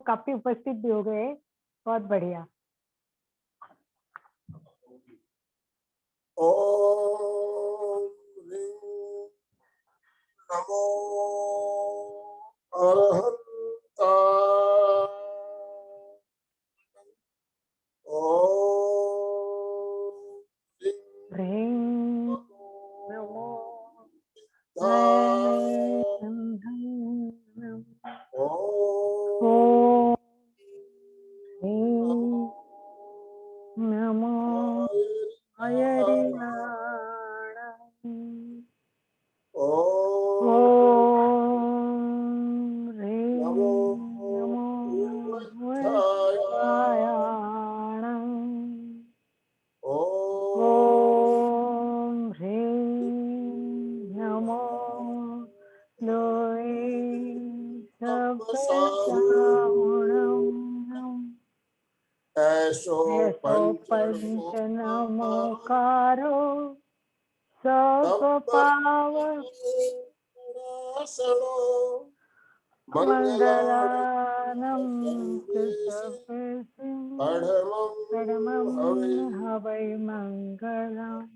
काफी उपस्थित भी हो गए, बहुत बढ़िया। ओम ह्रीं नमो अरहंता। ओम ह्रीं नमो ओम नमो हरियाणा। नमो ऐसो पंच नमोकारो मंगलानम परमं हवै मंगलम्।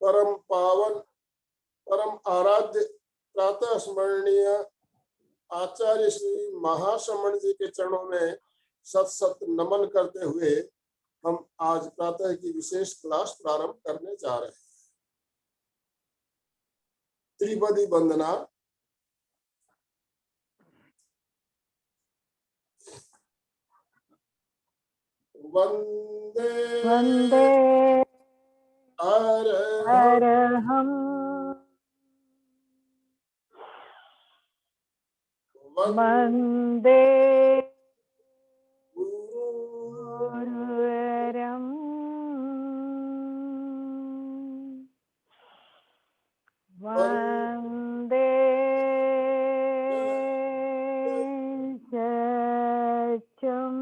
परम पावन परम आराध्य प्रातः स्मरणीय आचार्य श्री महाश्रमण जी के चरणों में सत सत नमन करते हुए हम आज प्रातः की विशेष क्लास प्रारंभ करने जा रहे हैं। त्रिपदी वंदना। वंदे वंदे अरहं वंदे गुरुवरं वंदे सत्यं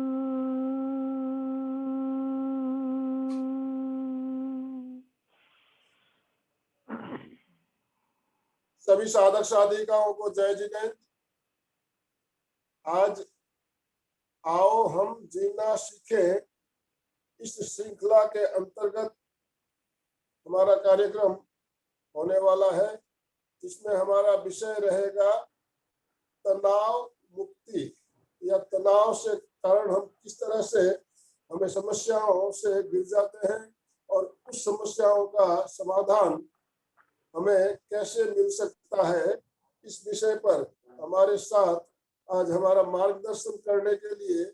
सभी साधक साधिकाओं को जय जिनेन्द्र। आज आओ हम जीना सीखें इस श्रृंखला के अंतर्गत हमारा कार्यक्रम होने वाला है, जिसमें हमारा विषय रहेगा तनाव मुक्ति या तनाव से कारण हम किस तरह से हमें समस्याओं से गिर जाते हैं और उस समस्याओं का समाधान हमें कैसे मिल सकता है। इस विषय पर हमारे साथ आज हमारा मार्गदर्शन करने के लिए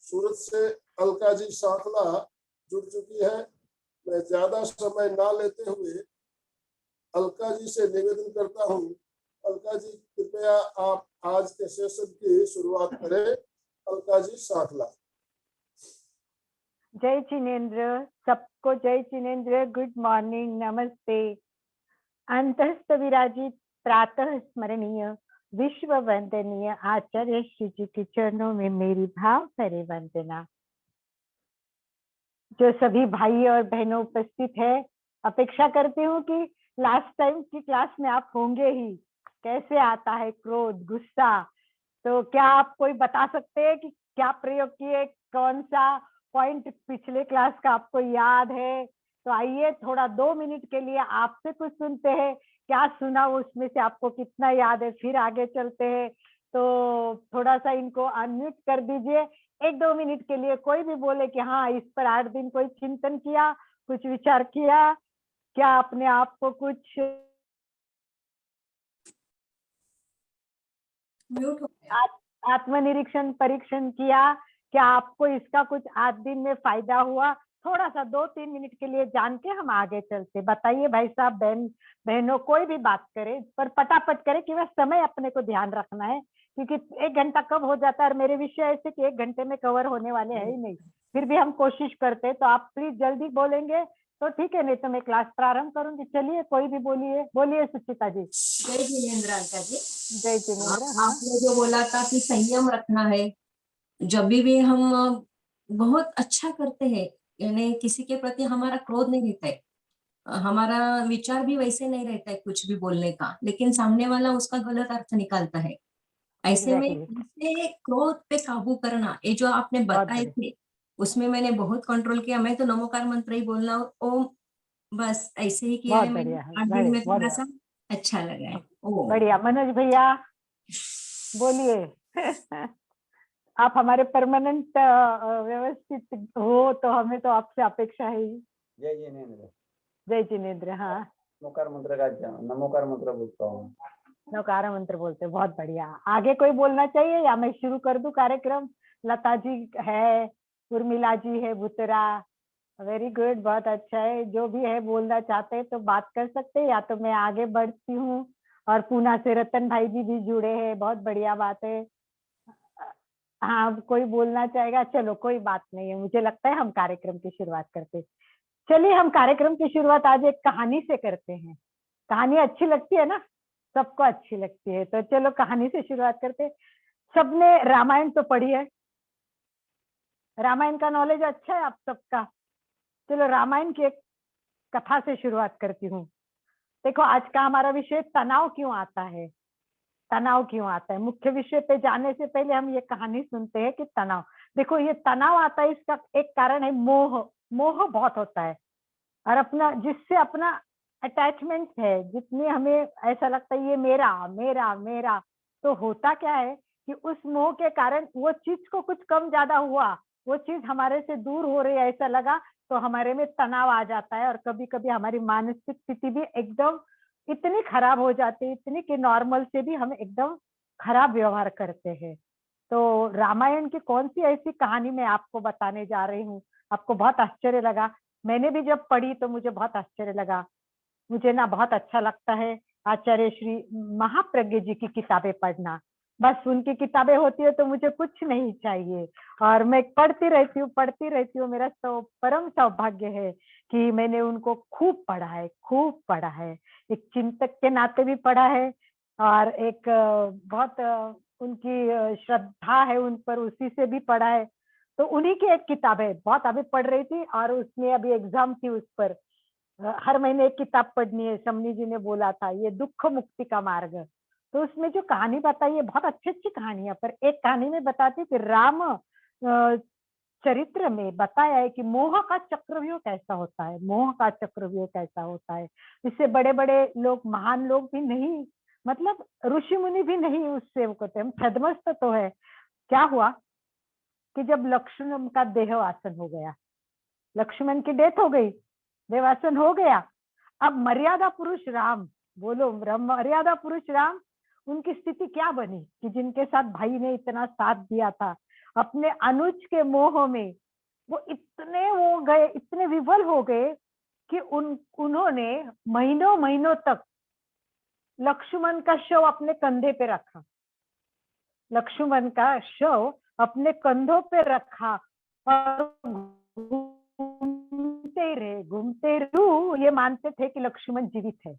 सूरत से अलका जी साखला जुड़ चुकी है। मैं ज्यादा समय ना लेते हुए अलका जी से निवेदन करता हूँ, अलका जी कृपया आप आज के सेशन की शुरुआत करें। अलका जी साखला। जय जिनेन्द्र, सबको जय जिनेन्द्र। गुड मॉर्निंग, नमस्ते। अंतस्थ विराजित प्रातः स्मरणीय विश्व वंदनीय आचार्य श्री जी के चरणों में मेरी भाव भरे वंदना। जो सभी भाई और बहनों उपस्थित है, अपेक्षा करती हूँ कि लास्ट टाइम की क्लास में आप होंगे ही। कैसे आता है क्रोध, गुस्सा, तो क्या आप कोई बता सकते हैं कि क्या प्रयोग किए, कौन सा पॉइंट पिछले क्लास का आपको याद है? तो आइए थोड़ा 2 मिनट के लिए आपसे कुछ सुनते हैं, क्या सुना उसमें से आपको कितना याद है, फिर आगे चलते हैं। तो थोड़ा सा इनको अनम्यूट कर दीजिए 1-2 मिनट के लिए। कोई भी बोले कि हाँ इस पर 8 दिन कोई चिंतन किया, कुछ विचार किया, क्या अपने आप को कुछ आत्मनिरीक्षण परीक्षण किया, क्या आपको इसका कुछ 8 दिन में फायदा हुआ? थोड़ा सा 2-3 मिनट के लिए जान के हम आगे चलते। बताइए भाई साहब, बहनों, कोई भी बात करे पर फटाफट करे कि वह समय अपने को ध्यान रखना है, क्योंकि 1 घंटा कब हो जाता है। और मेरे विषय ऐसे कि 1 घंटे में कवर होने वाले है ही नहीं, फिर भी हम कोशिश करते। तो आप प्लीज जल्दी बोलेंगे तो ठीक है, नहीं तो मैं क्लास प्रारंभ करूंगी। चलिए कोई भी बोलिए सुचिता जी। जय जिनेन्द्र अलका जी। जय जिनेन्द्र। हाँ, आपने जो बोला था कि संयम रखना है, जब भी हम बहुत अच्छा करते हैं, यानी किसी के प्रति हमारा क्रोध नहीं रहता है, हमारा विचार भी वैसे नहीं रहता है कुछ भी बोलने का, लेकिन सामने वाला उसका गलत अर्थ निकालता है। ऐसे में एग्जैक्टली। कैसे क्रोध पे काबू करना, ये जो आपने बहुत बताए बढ़िया। थे, उसमें मैंने बहुत कंट्रोल किया। मैं तो नमोकार मंत्र ही बोलना ओम, बस ऐसे ही किया बहुत है मैंने। बढ़िया है, 8 दिन बड़े में बहुत थोड़ा सा अच्छा लगा है। ओम। बढ़िया। मनोज भैया बोलिए। आप हमारे परमानेंट व्यवस्थित हो, तो हमें तो आपसे अपेक्षा है ही। जय जिनेन्द्र। जय जिनेन्द्र। हाँ, नमोकार मंत्र का नमोकार मंत्र बोलता हूँ। नौकार मंत्र बोलते हैं, बहुत बढ़िया। आगे कोई बोलना चाहिए या मैं शुरू कर दूं कार्यक्रम? लता जी है, उर्मिला जी है, भुतरा। वेरी गुड, बहुत अच्छा है। जो भी है बोलना चाहते हैं तो बात कर सकते हैं, या तो मैं आगे बढ़ती हूँ। और पूना से रतन भाई जी भी जुड़े हैं, बहुत बढ़िया बात है। हाँ, कोई बोलना चाहेगा? चलो कोई बात नहीं है, मुझे लगता है हम कार्यक्रम की शुरुआत करते हैं। चलिए, हम कार्यक्रम की शुरुआत आज एक कहानी से करते हैं। कहानी अच्छी लगती है ना, सबको अच्छी लगती है, तो चलो कहानी से शुरुआत करते हैं। सबने रामायण तो पढ़ी है, रामायण का नॉलेज अच्छा है आप सबका। चलो रामायण की एक कथा से शुरुआत करती हूँ। देखो, आज का हमारा विषय तनाव क्यों आता है। तनाव क्यों आता है, मुख्य विषय पे जाने से पहले हम ये कहानी सुनते हैं कि तनाव। देखो, ये तनाव आता है, इसका एक कारण है मोह। मोह बहुत होता है, और अपना जिससे अपना अटैचमेंट है, जितनी हमें ऐसा लगता है ये मेरा मेरा मेरा। तो होता क्या है कि उस मोह के कारण वो चीज को कुछ कम ज्यादा हुआ, वो चीज हमारे से दूर हो रही है ऐसा लगा, तो हमारे में तनाव आ जाता है। और कभी कभी हमारी मानसिक स्थिति भी एकदम इतनी खराब हो जाती है, इतनी कि नॉर्मल से भी हम एकदम खराब व्यवहार करते हैं। तो रामायण की कौन सी ऐसी कहानी मैं आपको बताने जा रही हूँ, आपको बहुत आश्चर्य लगा। मैंने भी जब पढ़ी तो मुझे बहुत आश्चर्य लगा। मुझे ना बहुत अच्छा लगता है आचार्य श्री महाप्रज्ञ जी की किताबें पढ़ना। बस उनकी किताबें होती है तो मुझे कुछ नहीं चाहिए, और मैं पढ़ती रहती हूँ, पढ़ती रहती हूँ। मेरा तो परम सौभाग्य है कि मैंने उनको खूब पढ़ा है, खूब पढ़ा है। एक चिंतक के नाते भी पढ़ा है, और एक बहुत उनकी श्रद्धा है उन पर, उसी से भी पढ़ा है। तो उन्हीं की एक किताब है, बहुत अभी पढ़ रही थी, और उसमें अभी एग्जाम थी उस पर। हर महीने एक किताब पढ़नी है, शमनी जी ने बोला था, ये दुख मुक्ति का मार्ग। तो उसमें जो कहानी बताई है, बहुत अच्छी अच्छी कहानी है, पर एक कहानी में बताती है कि राम चरित्र में बताया है कि मोह का चक्रव्यूह कैसा होता है, मोह का चक्रव्यूह कैसा होता है। इससे बड़े बड़े लोग, महान लोग भी नहीं, मतलब ऋषि मुनि भी नहीं उससे वो करते, हम छद्मस्त तो है। क्या हुआ कि जब लक्ष्मण का देहवासन हो गया, लक्ष्मण की डेथ हो गई, देवासन हो गया। अब मर्यादा पुरुष राम, बोलो मर्यादा पुरुष राम, उनकी स्थिति क्या बनी कि जिनके साथ भाई ने इतना साथ दिया था, अपने अनुज के मोह में वो इतने हो गए, इतने विवल हो गए कि उन्होंने महीनों महीनों तक लक्ष्मण का शव अपने कंधे पे रखा, लक्ष्मण का शव अपने कंधों पे रखा, और घूमते रहे। ये मानते थे कि लक्ष्मण जीवित है,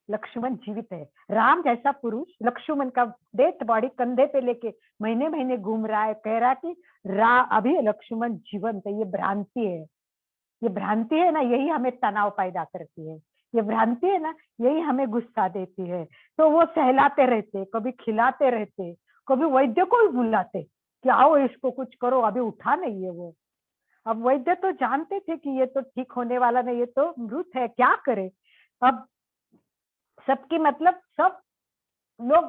लक्ष्मण जीवित है। राम जैसा पुरुष लक्ष्मण का डेथ बॉडी कंधे पे लेके महीने महीने घूम रहा है, कह रहा कि अभी लक्ष्मण जीवंत है। ये भ्रांति है, ये भ्रांति है ना, यही हमें तनाव पैदा करती है। ये भ्रांति है ना, यही हमें गुस्सा देती है। तो वो सहलाते रहते, कभी खिलाते रहते, कभी वैद्य को भी बुलाते कि आओ इसको कुछ करो, अभी उठा नहीं है वो। अब वैद्य तो जानते थे कि ये तो ठीक होने वाला नहीं, ये तो मृत है, क्या करे। अब सबकी मतलब सब लोग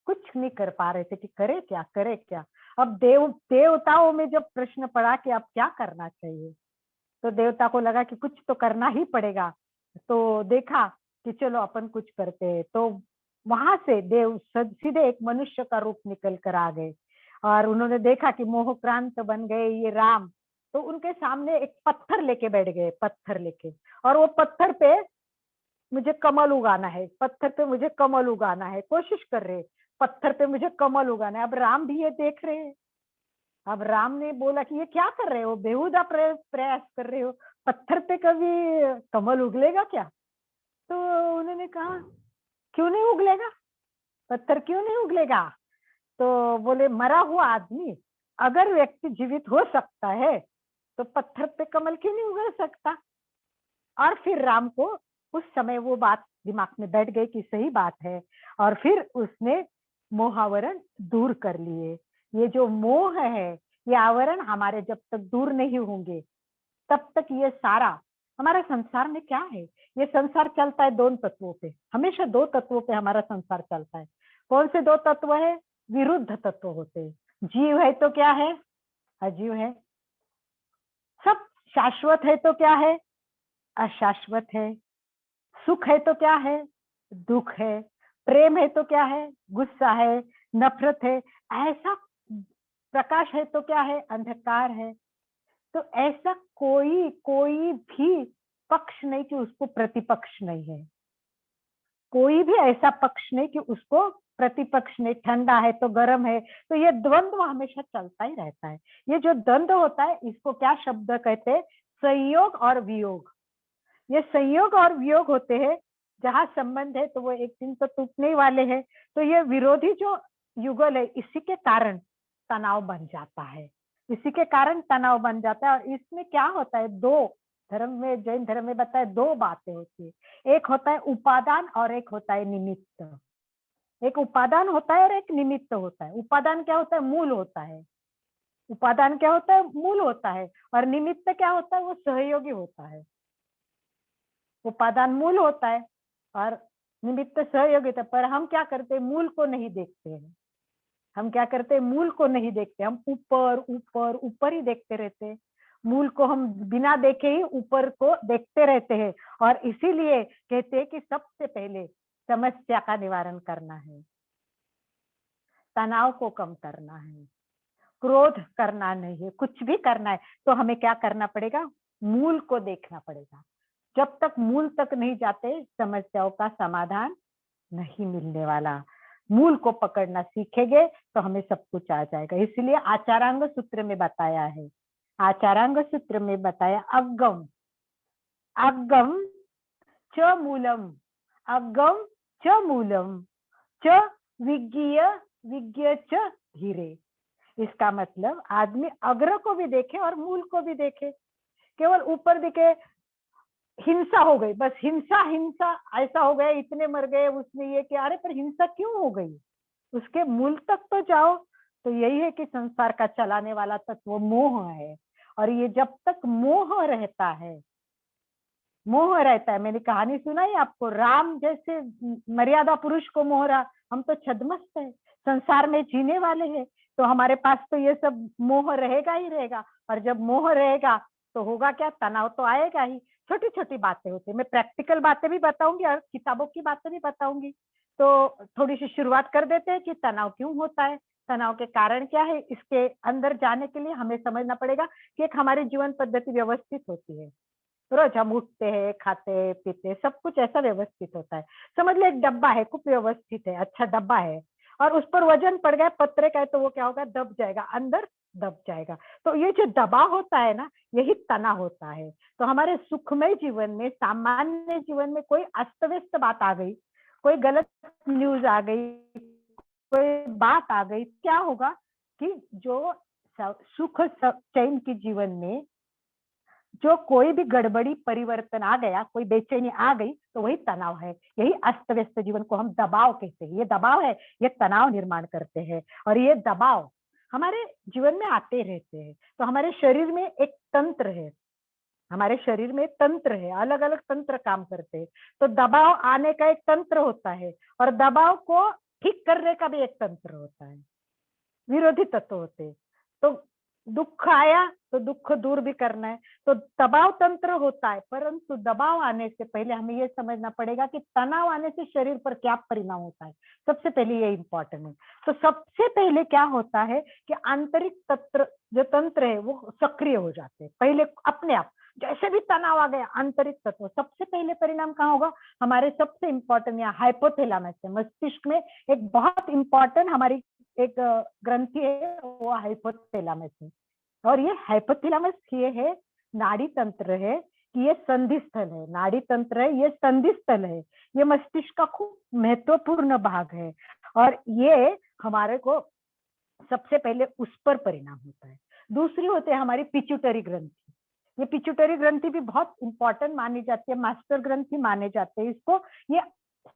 कुछ नहीं कर पा रहे थे कि करे क्या, करे क्या। अब देवताओं में जब प्रश्न पड़ा कि अब क्या करना चाहिए, तो देवता को लगा कि कुछ तो करना ही पड़ेगा। तो देखा कि चलो अपन कुछ करते हैं। तो वहां से देव सीधे एक मनुष्य का रूप निकल कर आ गए, और उन्होंने देखा कि मोहक्रांत बन गए ये राम। तो उनके सामने एक पत्थर लेके बैठ गए, पत्थर लेके, और वो पत्थर पे मुझे कमल उगाना है, पत्थर पे मुझे कमल उगाना है, कोशिश कर रहे, पत्थर पे मुझे कमल उगाना है। अब राम भी ये देख रहे हैं। अब राम ने बोला कि ये क्या कर रहे हो, बेहुदा प्रयास कर रहे हो, पत्थर पे कभी कमल उगलेगा क्या? तो उन्होंने कहा क्यों नहीं उगलेगा, पत्थर क्यों नहीं उगलेगा? तो बोले मरा हुआ आदमी अगर व्यक्ति जीवित हो सकता है तो पत्थर पे कमल क्यों नहीं उगा सकता। और फिर राम को उस समय वो बात दिमाग में बैठ गई कि सही बात है, और फिर उसने मोहावरण दूर कर लिए। ये जो मोह है, ये आवरण हमारे जब तक दूर नहीं होंगे तब तक ये सारा हमारा संसार में क्या है, ये संसार चलता है 2 तत्वों पे, हमेशा 2 तत्वों पे हमारा संसार चलता है। कौन से 2 तत्व है? विरुद्ध तत्व होते हैं। जीव है तो क्या है? अजीव है। सब शाश्वत है तो क्या है? अशाश्वत है। सुख है तो क्या है? दुख है। प्रेम है तो क्या है? गुस्सा है, नफरत है। ऐसा प्रकाश है तो क्या है? अंधकार है। तो ऐसा कोई भी पक्ष नहीं कि उसको प्रतिपक्ष नहीं है। कोई भी ऐसा पक्ष नहीं कि उसको प्रतिपक्ष नहीं। ठंडा है तो गर्म है, तो ये द्वंद्व हमेशा चलता ही रहता है। ये जो द्वंद्व होता है इसको क्या शब्द कहते हैं? संयोग और वियोग। ये संयोग और वियोग होते हैं। जहां संबंध है तो वो एक दिन तो टूटने ही वाले हैं। तो ये विरोधी जो युगल है, इसी के कारण तनाव बन जाता है। इसी के कारण तनाव बन जाता है। और इसमें क्या होता है? 2 धर्म में, जैन धर्म में बताया 2 बातें होती है। एक होता है उपादान और एक होता है निमित्त। एक उपादान होता है और एक निमित्त होता है। उपादान क्या होता है? मूल होता है। उपादान क्या होता है? मूल होता है। और निमित्त क्या होता है? वो सहयोगी होता है। उपादान मूल होता है और निमित्त सहयोगी होता है। पर हम क्या करते हैं? मूल को नहीं देखते हैं। हम क्या करते हैं? मूल को नहीं देखते। हम ऊपर ऊपर ऊपर ही देखते रहते हैं। मूल को हम बिना देखे ही ऊपर को देखते रहते हैं। और इसीलिए कहते हैं कि सबसे पहले समस्या का निवारण करना है, तनाव को कम करना है, क्रोध करना नहीं है। कुछ भी करना है तो हमें क्या करना पड़ेगा? मूल को देखना पड़ेगा। जब तक मूल तक नहीं जाते समस्याओं का समाधान नहीं मिलने वाला। मूल को पकड़ना सीखेंगे तो हमें सब कुछ आ जाएगा। इसलिए आचारांग सूत्र में बताया है, आचारांग सूत्र में बताया अगम अगम च मूलम, अगम च मूलम च विज्ञेय विज्ञ च धीरे। इसका मतलब आदमी अग्र को भी देखे और मूल को भी देखे। केवल ऊपर दिखे हिंसा हो गई, बस हिंसा हिंसा ऐसा हो गया, इतने मर गए, उसने ये किया, अरे पर हिंसा क्यों हो गई? उसके मूल तक तो जाओ। तो यही है कि संसार का चलाने वाला तत्व मोह है। और ये जब तक मोह रहता है, मोह रहता है। मैंने कहानी सुनाई आपको, राम जैसे मर्यादा पुरुष को मोह रहा। हम तो छद्मस्त है, संसार में जीने वाले हैं, तो हमारे पास तो ये सब मोह रहेगा ही रहेगा। और जब मोह रहेगा तो होगा क्या? तनाव तो आएगा ही। छोटी छोटी बातें होती है, मैं प्रैक्टिकल बातें भी बताऊंगी और किताबों की बातें भी बताऊंगी। तो थोड़ी सी शुरुआत कर देते हैं कि तनाव क्यों होता है, तनाव के कारण क्या है। इसके अंदर जाने के लिए हमें समझना पड़ेगा कि एक हमारी जीवन पद्धति व्यवस्थित होती है। रोज हम उठते हैं, खाते पीते, सब कुछ ऐसा व्यवस्थित होता है। समझ लो एक डब्बा है, खूब व्यवस्थित है, अच्छा डब्बा है, और उस पर वजन पड़ गया पत्रे का है तो वो क्या होगा? दब जाएगा, अंदर दब जाएगा। तो ये जो दबाव होता है ना, यही तनाव होता है। तो हमारे सुखमय जीवन में, सामान्य जीवन में कोई अस्त व्यस्त बात आ गई, कोई गलत न्यूज आ गई, कोई बात आ गई, क्या होगा कि जो सुख चैन के जीवन में जो कोई भी गड़बड़ी परिवर्तन आ गया, कोई बेचैनी आ गई, तो वही तनाव है। यही अस्त व्यस्त जीवन को हम दबाव कहते हैं। ये दबाव है, ये तनाव निर्माण करते हैं। और ये दबाव हमारे जीवन में आते रहते हैं। तो हमारे शरीर में एक तंत्र है, हमारे शरीर में तंत्र है, अलग अलग तंत्र काम करते हैं। तो दबाव आने का एक तंत्र होता है और दबाव को ठीक करने का भी एक तंत्र होता है। विरोधी तत्व होते हैं। तो दुख आया तो दुख दूर भी करना है, तो दबाव तंत्र होता है। परंतु दबाव आने से पहले हमें यह समझना पड़ेगा कि तनाव आने से शरीर पर क्या परिणाम होता है। सबसे पहले ये इंपॉर्टेंट है। तो सबसे पहले क्या होता है कि आंतरिक तंत्र, जो तंत्र है, वो सक्रिय हो जाते हैं पहले अपने आप। जैसे भी तनाव आ गया, आंतरिक तत्व, सबसे पहले परिणाम कहाँ होगा? हमारे सबसे इंपॉर्टेंट यहाँ हाइपोथैलेमस है, मस्तिष्क में एक बहुत इंपॉर्टेंट हमारी एक ग्रंथि है, वो हाइपोथैलेमस है। और ये हाइपोथैलेमस ये है, नाड़ी तंत्र है कि ये संधि स्थल है। नाड़ी तंत्र है, ये संधि स्थल है। ये मस्तिष्क का खूब महत्वपूर्ण भाग है। और ये हमारे को सबसे पहले उस पर परिणाम होता है। दूसरी होते है हमारी पिट्यूटरी ग्रंथि। ये पिट्यूटरी ग्रंथि भी बहुत इंपॉर्टेंट मानी जाती है, मास्टर ग्रंथि माने जाते हैं इसको। ये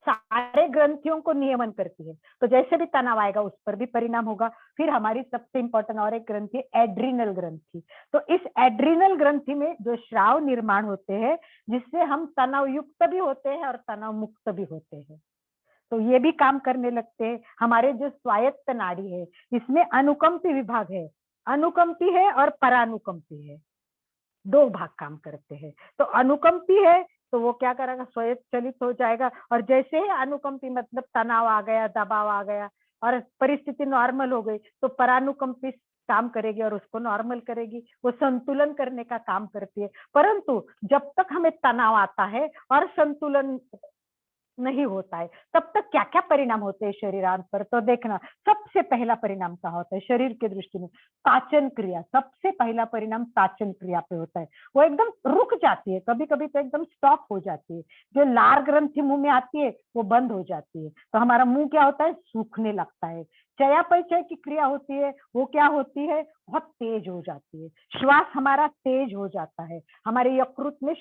सारे ग्रंथियों को नियमन करती है, तो जैसे भी तनाव आएगा उस पर भी परिणाम होगा। फिर हमारी सबसे इंपॉर्टेंट और एक ग्रंथि है एड्रिनल ग्रंथि। तो इस एड्रिनल ग्रंथि में जो श्राव निर्माण होते हैं, जिससे हम तनाव युक्त भी होते हैं और तनाव मुक्त भी होते हैं, तो ये भी काम करने लगते हैं। हमारे जो स्वायत्त नाड़ी है, इसमें अनुकंपी विभाग है, अनुकंपी है और परानुकंपी है, दो भाग काम करते हैं। तो अनुकंपी है तो वो क्या करेगा, स्वयं चलित हो जाएगा, और जैसे ही अनुकंपी मतलब तनाव आ गया, दबाव आ गया और परिस्थिति नॉर्मल हो गई, तो परानुकंपी काम करेगी और उसको नॉर्मल करेगी, वो संतुलन करने का काम करती है। परंतु जब तक हमें तनाव आता है और संतुलन नहीं होता है, तब तक क्या क्या परिणाम होते हैं शरीरांत पर, तो देखना सबसे पहला परिणाम क्या होता है शरीर के दृष्टि में, पाचन क्रिया। सबसे पहला परिणाम पाचन क्रिया पे होता है, वो एकदम रुक जाती है, कभी कभी तो एकदम स्टॉप हो जाती है। जो लार ग्रंथि मुंह में आती है वो बंद हो जाती है, तो हमारा मुंह क्या होता है, सूखने लगता है। चयापचय की क्रिया होती है, वो क्या होती है, बहुत तेज हो जाती है। श्वास हमारा तेज हो जाता है, हमारे यकृत में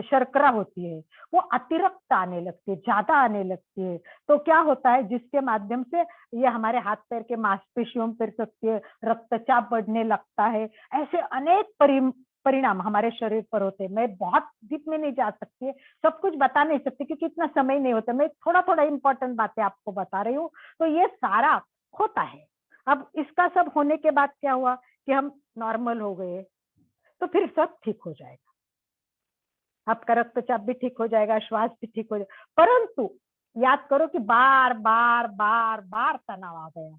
शर्करा होती है, वो अतिरिक्त आने लगती है, ज्यादा आने लगती है। तो क्या होता है, जिसके माध्यम से ये हमारे हाथ पैर के मांसपेशियों पर सकती है, रक्तचाप बढ़ने लगता है। ऐसे अनेक परिणाम हमारे शरीर पर होते हैं। मैं बहुत डीप में नहीं जा सकती है, सब कुछ बता नहीं सकती क्योंकि इतना समय नहीं होता, मैं थोड़ा थोड़ा इंपॉर्टेंट बातें आपको बता रही हूँ। तो ये सारा होता है। अब इसका सब होने के बाद क्या हुआ कि हम नॉर्मल हो गए, तो फिर सब ठीक हो जाएगा, आपका रक्तचाप भी ठीक हो जाएगा, श्वास भी ठीक हो जाएगा। परंतु याद करो कि बार बार बार बार तनाव आ गया,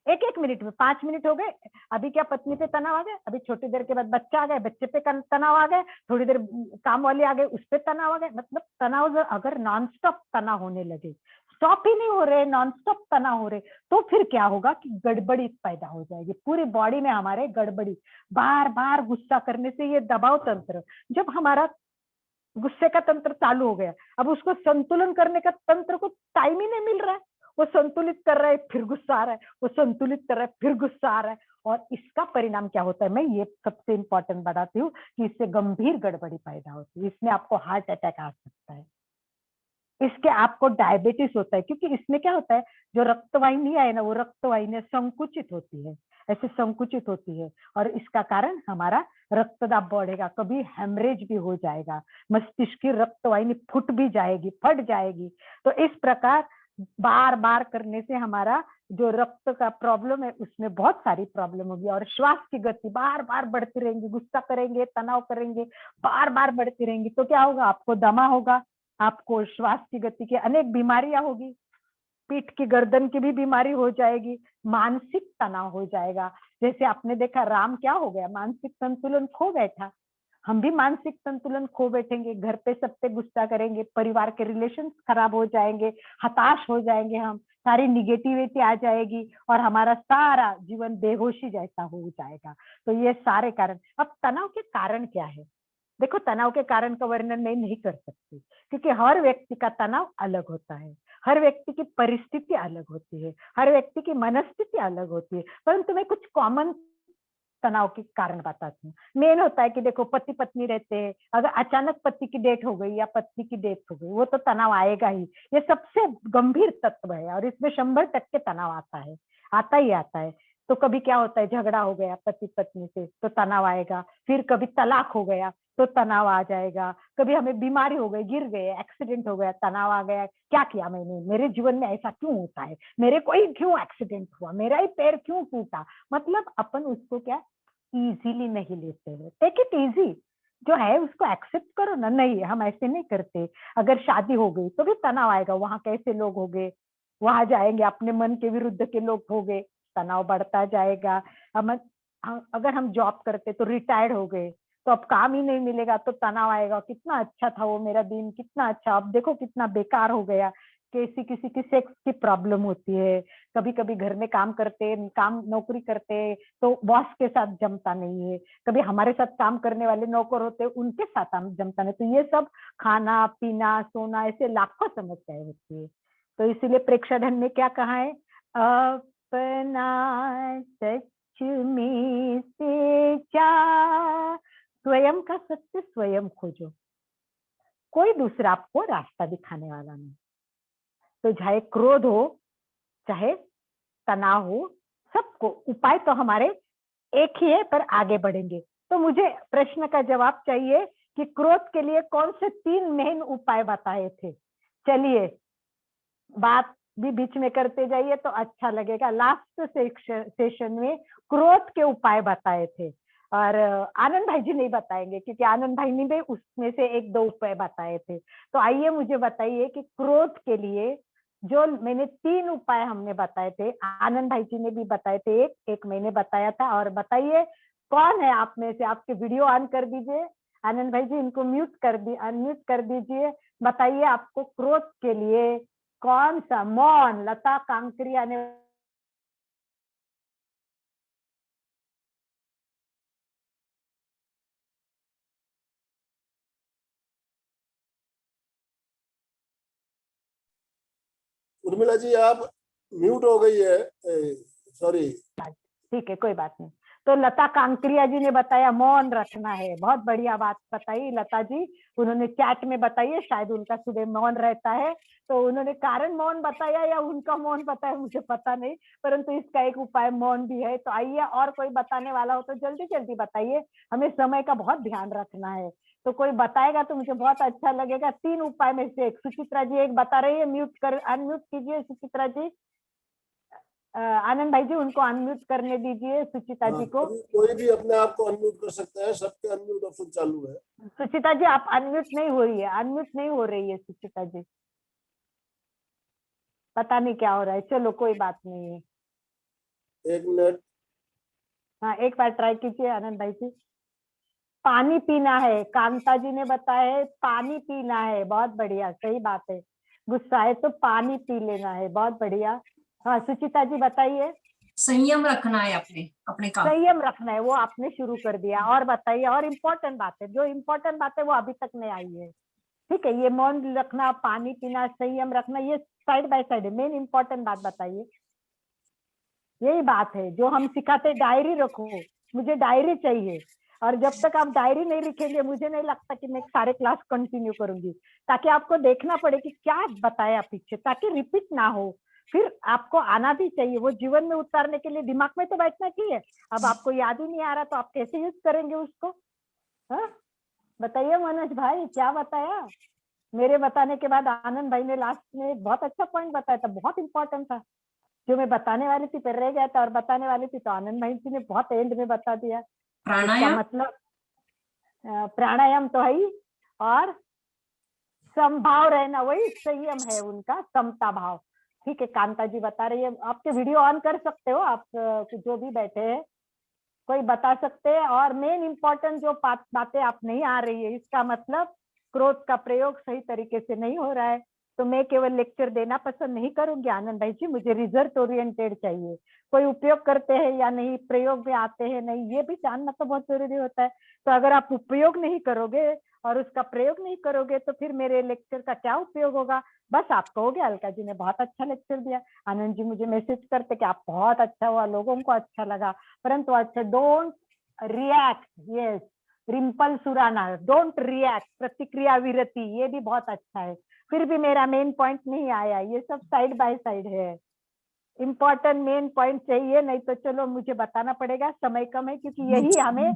एक एक मिनट में 5 मिनट हो गए, अभी क्या पत्नी पे तनाव आ गया, अभी छोटी देर के बाद बच्चा आ गया, बच्चे पे तनाव आ गए, थोड़ी देर काम वाले आ गए, उस पर तनाव आ गए। मतलब तनाव अगर नॉन स्टॉप तनाव होने लगे, स्टॉप ही नहीं हो रहे, नॉन स्टॉप तनाव हो रहे, तो फिर क्या होगा कि गड़बड़ी पैदा हो जाएगी पूरी बॉडी में हमारे, गड़बड़ी। बार बार गुस्सा करने से ये दबाव तंत्र, जब हमारा गुस्से का तंत्र चालू हो गया, अब उसको संतुलन करने का तंत्र को टाइम ही नहीं मिल रहा है। वो संतुलित कर रहा है फिर गुस्सा आ रहा है, वो संतुलित कर रहा है फिर गुस्सा आ रहा है, और इसका परिणाम क्या होता है, मैं ये सबसे इंपॉर्टेंट बताती हूँ कि इससे गंभीर गड़बड़ी पैदा होती है। इसमें आपको हार्ट अटैक आ सकता है, इसके आपको डायबिटीज होता है, क्योंकि इसमें क्या होता है, जो रक्तवाहिनी है ना, वो रक्तवाहिनी संकुचित होती है, ऐसे संकुचित होती है, और इसका कारण हमारा रक्तदाब बढ़ेगा, कभी हेमरेज भी हो जाएगा, मस्तिष्क की रक्तवाहिनी फूट भी जाएगी, फट जाएगी। तो इस प्रकार बार बार करने से हमारा जो रक्त का प्रॉब्लम है उसमें बहुत सारी प्रॉब्लम होगी, और श्वास की गति बार बार बढ़ती रहेंगी, गुस्सा करेंगे, तनाव करेंगे, बार बार बढ़ती रहेंगी, तो क्या होगा, आपको दमा होगा, आपको श्वास की गति की अनेक बीमारियां होगी, पीठ की गर्दन की भी बीमारी हो जाएगी, मानसिक तनाव हो जाएगा। जैसे आपने देखा राम क्या हो गया, मानसिक संतुलन खो बैठा, हम भी मानसिक संतुलन खो बैठेंगे, घर पे सब पे गुस्सा करेंगे, परिवार के रिलेशन खराब हो जाएंगे, हताश हो जाएंगे, हम सारी निगेटिविटी आ जाएगी और हमारा सारा जीवन बेहोशी जैसा हो जाएगा। तो ये सारे कारण। अब तनाव के कारण क्या है, देखो तनाव के कारण का वर्णन मैं नहीं कर सकती, क्योंकि हर व्यक्ति का तनाव अलग होता है, हर व्यक्ति की परिस्थिति अलग होती है, हर व्यक्ति की मनस्थिति अलग होती है। परंतु मैं कुछ कॉमन तनाव के कारण बताती हूँ। मेन होता है कि देखो पति पत्नी रहते हैं, अगर अचानक पति की डेथ हो गई या पत्नी की डेथ हो गई, वो तो तनाव आएगा ही, ये सबसे गंभीर तत्व है, और इसमें 100% तनाव आता है, आता ही आता है। तो कभी क्या होता है, झगड़ा हो गया पति पत्नी से तो तनाव आएगा, फिर कभी तलाक हो गया तो तनाव आ जाएगा, कभी हमें बीमारी हो गई, गिर गए, एक्सीडेंट हो गया, तनाव आ गया, क्या किया मैंने, मेरे जीवन में ऐसा क्यों होता है, मेरे को ही क्यों एक्सीडेंट हुआ, मेरा ही पैर क्यों टूटा। मतलब अपन उसको क्या इजीली नहीं लेते हैं, टेक इट इजी, जो है उसको एक्सेप्ट करो ना। नहीं, हम ऐसे नहीं करते। अगर शादी हो गई तो भी तनाव आएगा, वहां कैसे लोग हो गए, वहां जाएंगे अपने मन के विरुद्ध के लोग हो गए, तनाव बढ़ता जाएगा। अगर हम जॉब करते तो रिटायर्ड हो गए तो अब काम ही नहीं मिलेगा तो तनाव आएगा, कितना अच्छा था वो मेरा दिन, कितना अच्छा, अब देखो कितना बेकार हो गया। किसी की सेक्स की प्रॉब्लम होती है, कभी कभी घर में काम करते, काम नौकरी करते तो बॉस के साथ जमता नहीं है, कभी हमारे साथ काम करने वाले नौकर होते उनके साथ हम जमता नहीं, तो ये सब खाना पीना सोना ऐसे लाखों समस्याएं होती है। तो इसीलिए प्रेक्षाधन में क्या कहा है, अपना सच में से जा, स्वयं का सत्य स्वयं खोजो, कोई दूसरा आपको रास्ता दिखाने वाला नहीं। तो चाहे क्रोध हो, चाहे तनाव हो, सबको उपाय तो हमारे एक ही है, पर आगे बढ़ेंगे। तो मुझे प्रश्न का जवाब चाहिए कि क्रोध के लिए कौन से 3 मेन उपाय बताए थे। चलिए, बात भी बीच में करते जाइए तो अच्छा लगेगा। लास्ट सेशन में क्रोध के उपाय बताए थे, और आनंद भाई जी नहीं बताएंगे क्योंकि आनंद भाई ने भी उसमें से 1-2 उपाय बताए थे। तो आइए मुझे बताइए कि क्रोध के लिए जो मैंने 3 उपाय हमने बताए थे, आनंद भाई जी ने भी बताए थे, एक मैंने बताया था। और बताइए कौन है आप में से, आपके वीडियो ऑन कर दीजिए आनंद भाई जी, इनको अनम्यूट कर दीजिए। बताइए आपको क्रोध के लिए कौन सा मौन, लता कांकरिया ने उर्मिला जी आप म्यूट हो गई है, सॉरी। ठीक है, कोई बात नहीं। तो लता कांकरिया जी ने बताया मौन रखना है, बहुत बढ़िया बात बताई लता जी। उन्होंने चैट में बताइए, शायद उनका सुबह मौन रहता है, तो उन्होंने कारण मौन बताया या उनका मौन बताया मुझे पता नहीं, परंतु इसका एक उपाय मौन भी है। तो आइए, और कोई बताने वाला हो तो जल्दी जल्दी बताइए, हमें समय का बहुत ध्यान रखना है। तो कोई बताएगा तो मुझे बहुत अच्छा लगेगा। 3 उपाय में से एक सुचित्रा जी एक बता रही है, अनम्यूट कीजिए सुचित्रा जी। आनंद भाई जी उनको अनम्यूट करने दीजिए सुचिता जी को। कोई भी अपने आप को अनम्यूट कर सकता है, सबके अनम्यूट ऑप्शन चालू है। सुचिता जी आप अनम्यूट नहीं हो रही है, अनम्यूट नहीं हो रही है सुचिता जी, पता नहीं क्या हो रहा है। चलो कोई बात नहीं है, 1 मिनट। हाँ एक बार ट्राई कीजिए आनंद भाई जी। पानी पीना है, कांता जी ने बताया है पानी पीना है, बहुत बढ़िया, सही बात है। गुस्सा है तो पानी पी लेना है, बहुत बढ़िया। हाँ सुचिता जी बताइए। संयम रखना है अपने काम। संयम रखना है, वो आपने शुरू कर दिया। और बताइए, और इम्पोर्टेंट बात है, जो इम्पोर्टेंट बात है वो अभी तक नहीं आई है। ठीक है, ये मौन रखना, पानी पीना, संयम रखना, ये साइड बाय साइड है। मेन इंपॉर्टेंट बात बताइए। यही बात है जो हम सिखाते, डायरी रखो, मुझे डायरी चाहिए। और जब तक आप डायरी नहीं लिखेंगे मुझे नहीं लगता कि मैं सारे क्लास कंटिन्यू करूंगी, ताकि आपको देखना पड़े कि क्या बताया पीछे, ताकि रिपीट ना हो। फिर आपको आना भी चाहिए, वो जीवन में उतारने के लिए दिमाग में तो बैठना चाहिए। अब आपको याद ही नहीं आ रहा तो आप कैसे यूज करेंगे उसको? हाँ बताइए मनोज भाई, क्या बताया? मेरे बताने के बाद आनंद भाई ने लास्ट में एक बहुत अच्छा पॉइंट बताया था, बहुत इंपॉर्टेंट था, जो मैं बताने वाली थी पर रह गया था, और बताने वाली थी तो आनंद भाई जी ने बहुत एंड में बता दिया। इसका प्राणायाम। मतलब प्राणायाम तो है ही, और समभाव रहना, वही संयम है उनका, समता भाव। ठीक है, कांता जी बता रही है, आपके वीडियो ऑन कर सकते हो आप, जो भी बैठे हैं कोई बता सकते हैं। और मेन इंपॉर्टेंट जो बातें आप नहीं आ रही है, इसका मतलब क्रोध का प्रयोग सही तरीके से नहीं हो रहा है। तो मैं केवल लेक्चर देना पसंद नहीं करूंगी आनंद भाई जी, मुझे रिजल्ट ओरिएंटेड चाहिए। कोई उपयोग करते हैं या नहीं, प्रयोग में आते हैं नहीं, ये भी जानना तो बहुत जरूरी होता है। तो अगर आप उपयोग नहीं करोगे और उसका प्रयोग नहीं करोगे तो फिर मेरे लेक्चर का क्या उपयोग होगा? बस आप कहोगे अलका जी ने बहुत अच्छा लेक्चर दिया, आनंद जी मुझे मैसेज करते कि आप बहुत अच्छा हुआ, लोगों को अच्छा लगा, परंतु अच्छा don't react. Yes, Rimple Surana, don't react, प्रतिक्रिया विरति, ये भी बहुत अच्छा है। फिर भी मेरा मेन पॉइंट नहीं आया, ये सब साइड बाय साइड है। इम्पोर्टेंट मेन पॉइंट चाहिए, नहीं तो चलो मुझे बताना पड़ेगा, समय कम है, क्योंकि यही हमें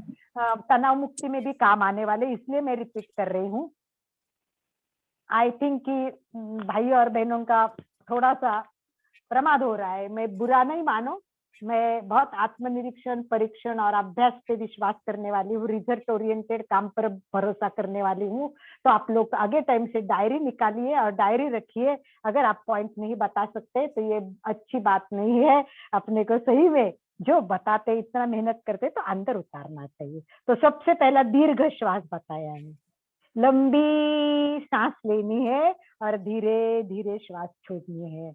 तनाव मुक्ति में भी काम आने वाले, इसलिए मैं रिपीट कर रही हूँ। आई थिंक कि भाई और बहनों का थोड़ा सा प्रमाद हो रहा है, मैं बुरा नहीं मानो, मैं बहुत आत्मनिरीक्षण, परीक्षण और अभ्यास पे विश्वास करने वाली हूँ, रिजल्ट ओरिएंटेड काम पर भरोसा करने वाली हूँ। तो आप लोग आगे टाइम से डायरी निकालिए और डायरी रखिए। अगर आप पॉइंट नहीं बता सकते तो ये अच्छी बात नहीं है, अपने को सही में जो बताते, इतना मेहनत करते तो अंदर उतारना चाहिए। तो सबसे पहला दीर्घ श्वास बताया है, लंबी सांस लेनी है और धीरे धीरे श्वास छोड़नी है,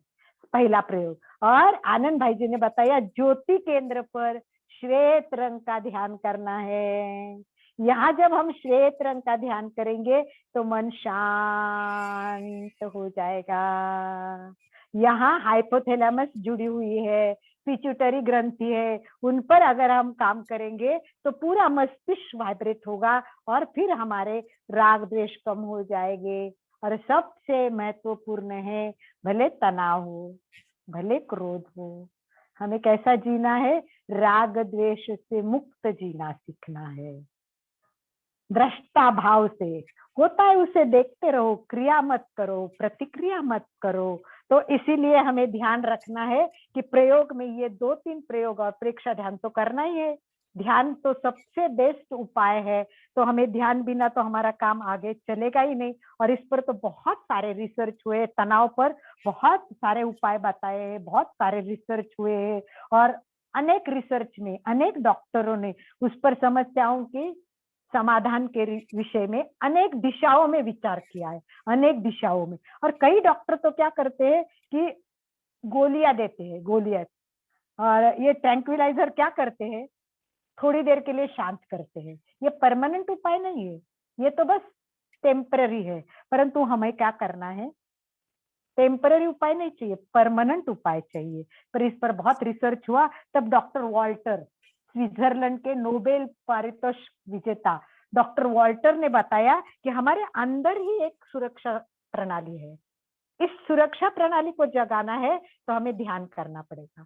पहला प्रयोग। और आनंद भाई जी ने बताया ज्योति केंद्र पर श्वेत रंग का ध्यान करना है। यहाँ जब हम श्वेत रंग का ध्यान करेंगे तो मन शांत हो जाएगा। यहाँ हाइपोथैलेमस जुड़ी हुई है, पिट्यूटरी ग्रंथि है, उन पर अगर हम काम करेंगे तो पूरा मस्तिष्क वाइब्रेट होगा और फिर हमारे राग द्वेष कम हो जाएंगे। और सबसे महत्वपूर्ण है, भले तनाव हो, भले क्रोध हो, हमें कैसा जीना है? राग द्वेष से मुक्त जीना सीखना है। दृष्टा भाव से होता है उसे देखते रहो, क्रिया मत करो, प्रतिक्रिया मत करो। तो इसीलिए हमें ध्यान रखना है कि प्रयोग में ये 2-3 प्रयोग और प्रेक्षा ध्यान तो करना ही है। ध्यान तो सबसे बेस्ट उपाय है, तो हमें ध्यान बिना तो हमारा काम आगे चलेगा ही नहीं। और इस पर तो बहुत सारे रिसर्च हुए, तनाव पर बहुत सारे उपाय बताए हैं, बहुत सारे रिसर्च हुए हैं और अनेक रिसर्च में अनेक डॉक्टरों ने उस पर समस्याओं की समाधान के विषय में अनेक दिशाओं में विचार किया है, अनेक दिशाओं में। और कई डॉक्टर तो क्या करते हैं कि गोलियां देते हैं, गोलियां, और ये ट्रैंक्विलाइजर क्या करते हैं, थोड़ी देर के लिए शांत करते हैं। ये परमानेंट उपाय नहीं है, ये तो बस टेम्पररी है। परंतु हमें क्या करना है? टेम्पररी उपाय नहीं चाहिए, परमानेंट उपाय चाहिए। पर इस पर बहुत रिसर्च हुआ, तब डॉक्टर वॉल्टर, स्विट्जरलैंड के नोबेल पारितोषिक विजेता डॉक्टर वॉल्टर ने बताया कि हमारे अंदर ही एक सुरक्षा प्रणाली है। इस सुरक्षा प्रणाली को जगाना है तो हमें ध्यान करना पड़ेगा।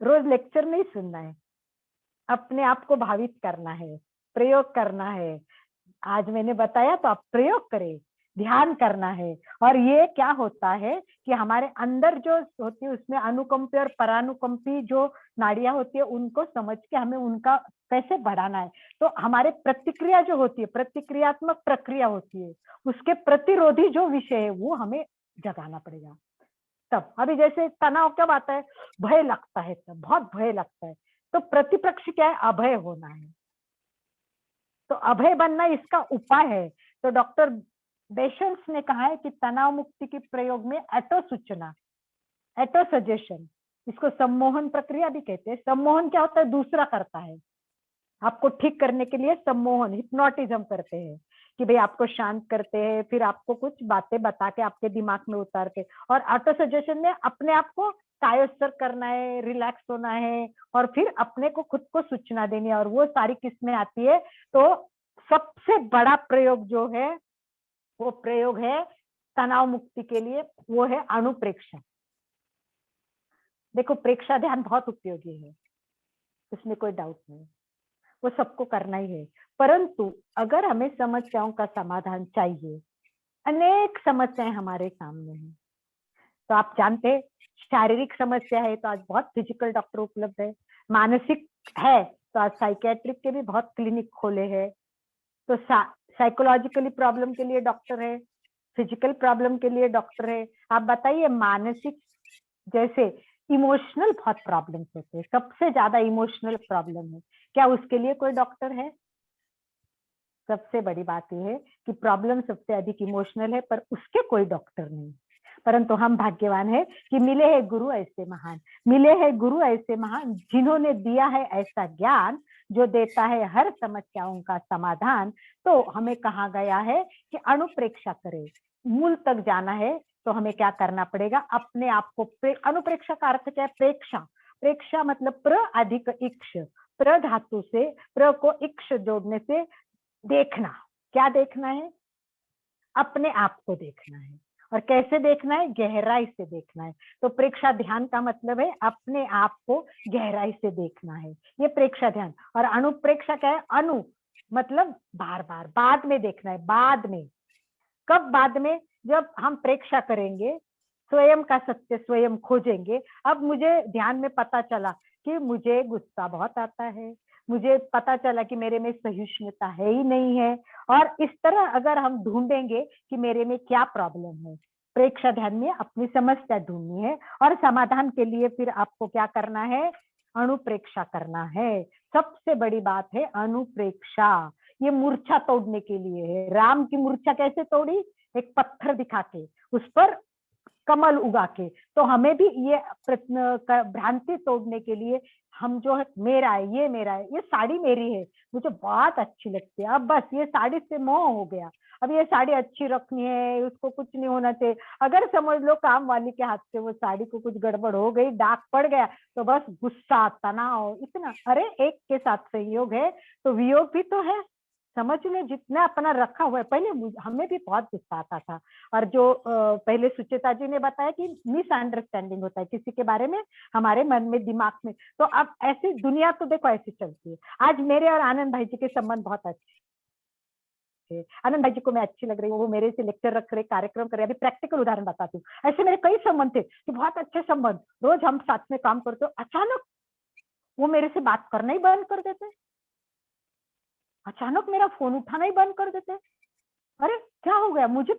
रोज लेक्चर नहीं सुनना है, अपने आप को भावित करना है, प्रयोग करना है। आज मैंने बताया तो आप प्रयोग करें, ध्यान करना है। और ये क्या होता है कि हमारे अंदर जो होती है उसमें अनुकंपी और परानुकंपी जो नाड़ियां होती है, उनको समझ के हमें उनका कैसे बढ़ाना है। तो हमारे प्रतिक्रिया जो होती है, प्रतिक्रियात्मक प्रक्रिया होती है, उसके प्रतिरोधी जो विषय है वो हमें जगाना पड़ेगा। तब अभी जैसे तनाव कब आता है? भय लगता है, तब बहुत भय लगता है, तो प्रतिपक्ष क्या है? अभय होना है। तो अभय बनना इसका उपाय है। तो डॉक्टर बेशंस ने कहा है कि तनाव मुक्ति के प्रयोग में एटो सूचना, एटो सजेशन, इसको सम्मोहन प्रक्रिया भी कहते हैं। सम्मोहन क्या होता है? दूसरा करता है आपको ठीक करने के लिए। सम्मोहन हिप्नोटिज्म करते हैं कि भाई आपको शांत करते हैं, फिर आपको कुछ बातें बता के आपके दिमाग में उतारते। और ऑटो सजेशन में अपने आप को कायोस्तर करना है, रिलैक्स होना है और फिर अपने को खुद को सूचना देनी है। और वो सारी किस्में आती है। तो सबसे बड़ा प्रयोग जो है वो प्रयोग है तनाव मुक्ति के लिए, वो है अणुप्रेक्षा। देखो, प्रेक्षा ध्यान बहुत उपयोगी है, उसमें कोई डाउट नहीं, वो सबको करना ही है। परंतु अगर हमें समस्याओं का समाधान चाहिए, अनेक समस्याएं हमारे सामने हैं। तो आप जानते हैं, शारीरिक समस्या है तो आज बहुत फिजिकल डॉक्टर उपलब्ध है, मानसिक है तो आज साइकेट्रिक के भी बहुत क्लिनिक खोले हैं। तो साइकोलॉजिकली प्रॉब्लम के लिए डॉक्टर है, फिजिकल प्रॉब्लम के लिए डॉक्टर है। आप बताइए, मानसिक जैसे इमोशनल बहुत प्रॉब्लम्स होते हैं, सबसे ज्यादा इमोशनल प्रॉब्लम है, क्या उसके लिए कोई डॉक्टर है? सबसे बड़ी बात यह है कि प्रॉब्लम सबसे अधिक इमोशनल है, पर उसके कोई डॉक्टर नहीं। परंतु हम भाग्यवान है कि मिले हैं गुरु ऐसे महान, मिले हैं गुरु ऐसे महान जिन्होंने दिया है ऐसा ज्ञान जो देता है हर समस्याओं का समाधान। तो हमें कहा गया है कि अणुप्रेक्षा करें, मूल तक जाना है। तो हमें क्या करना पड़ेगा? अपने आप को अणुप्रेक्षा का अर्थ क्या है? प्रेक्षा, प्रेक्षा मतलब प्र अधिक इक्ष, प्र धातु से प्र को इक्ष जोड़ने से देखना। क्या देखना है? अपने आप को देखना है। और कैसे देखना है? गहराई से देखना है। तो प्रेक्षा ध्यान का मतलब है अपने आप को गहराई से देखना है, ये प्रेक्षा ध्यान। और अणुप्रेक्षा क्या है? अणु मतलब बार बार, बाद में देखना है। बाद में कब? बाद में जब हम प्रेक्षा करेंगे, स्वयं का सत्य स्वयं खोजेंगे। अब मुझे ध्यान में पता चला कि मुझे गुस्सा बहुत आता है, मुझे पता चला कि मेरे में सहिष्णुता है ही नहीं है। और इस तरह अगर हम ढूंढेंगे कि मेरे में क्या प्रॉब्लम है, प्रेक्षा ध्यान में अपनी समस्या ढूंढनी है और समाधान के लिए फिर आपको क्या करना है? अणुप्रेक्षा करना है। सबसे बड़ी बात है अणुप्रेक्षा। ये मूर्छा तोड़ने के लिए है। राम की मूर्छा कैसे तोड़ी? एक पत्थर दिखा के उस पर कमल उगा के। तो हमें भी ये भ्रांति तोड़ने के लिए हम जो है मेरा है, ये मेरा है, ये साड़ी मेरी है, मुझे बहुत अच्छी लगती है, अब बस ये साड़ी से मोह हो गया, अब ये साड़ी अच्छी रखनी है, उसको कुछ नहीं होना चाहिए। अगर समझ लो काम वाली के हाथ से वो साड़ी को कुछ गड़बड़ हो गई, दाग पड़ गया, तो बस गुस्सा, तनाव, इतना। अरे एक के साथ संयोग है तो वियोग भी तो है। समझ ले, जितना अपना रखा हुआ है। पहले हमें भी बहुत गुस्सा आता था। और जो पहले सुचेता जी ने बताया कि मिसअंडरस्टैंडिंग होता है किसी के बारे में हमारे मन में, दिमाग में। तो अब ऐसी दुनिया तो देखो ऐसी चलती है। आज मेरे और आनंद भाई जी के संबंध बहुत अच्छे, आनंद भाई जी को मैं अच्छी लग रही हूँ, वो मेरे से लेक्चर रख रहे, कार्यक्रम कर रहे। अभी प्रैक्टिकल उदाहरण बताती हूँ। ऐसे मेरे कई संबंध थे कि बहुत अच्छे संबंध, रोज हम साथ में काम करते हो, अचानक वो मेरे से बात करना ही बंद कर देते, अचानक मेरा फोन उठाना ही बंद कर देते। अरे क्या हो गया? मुझे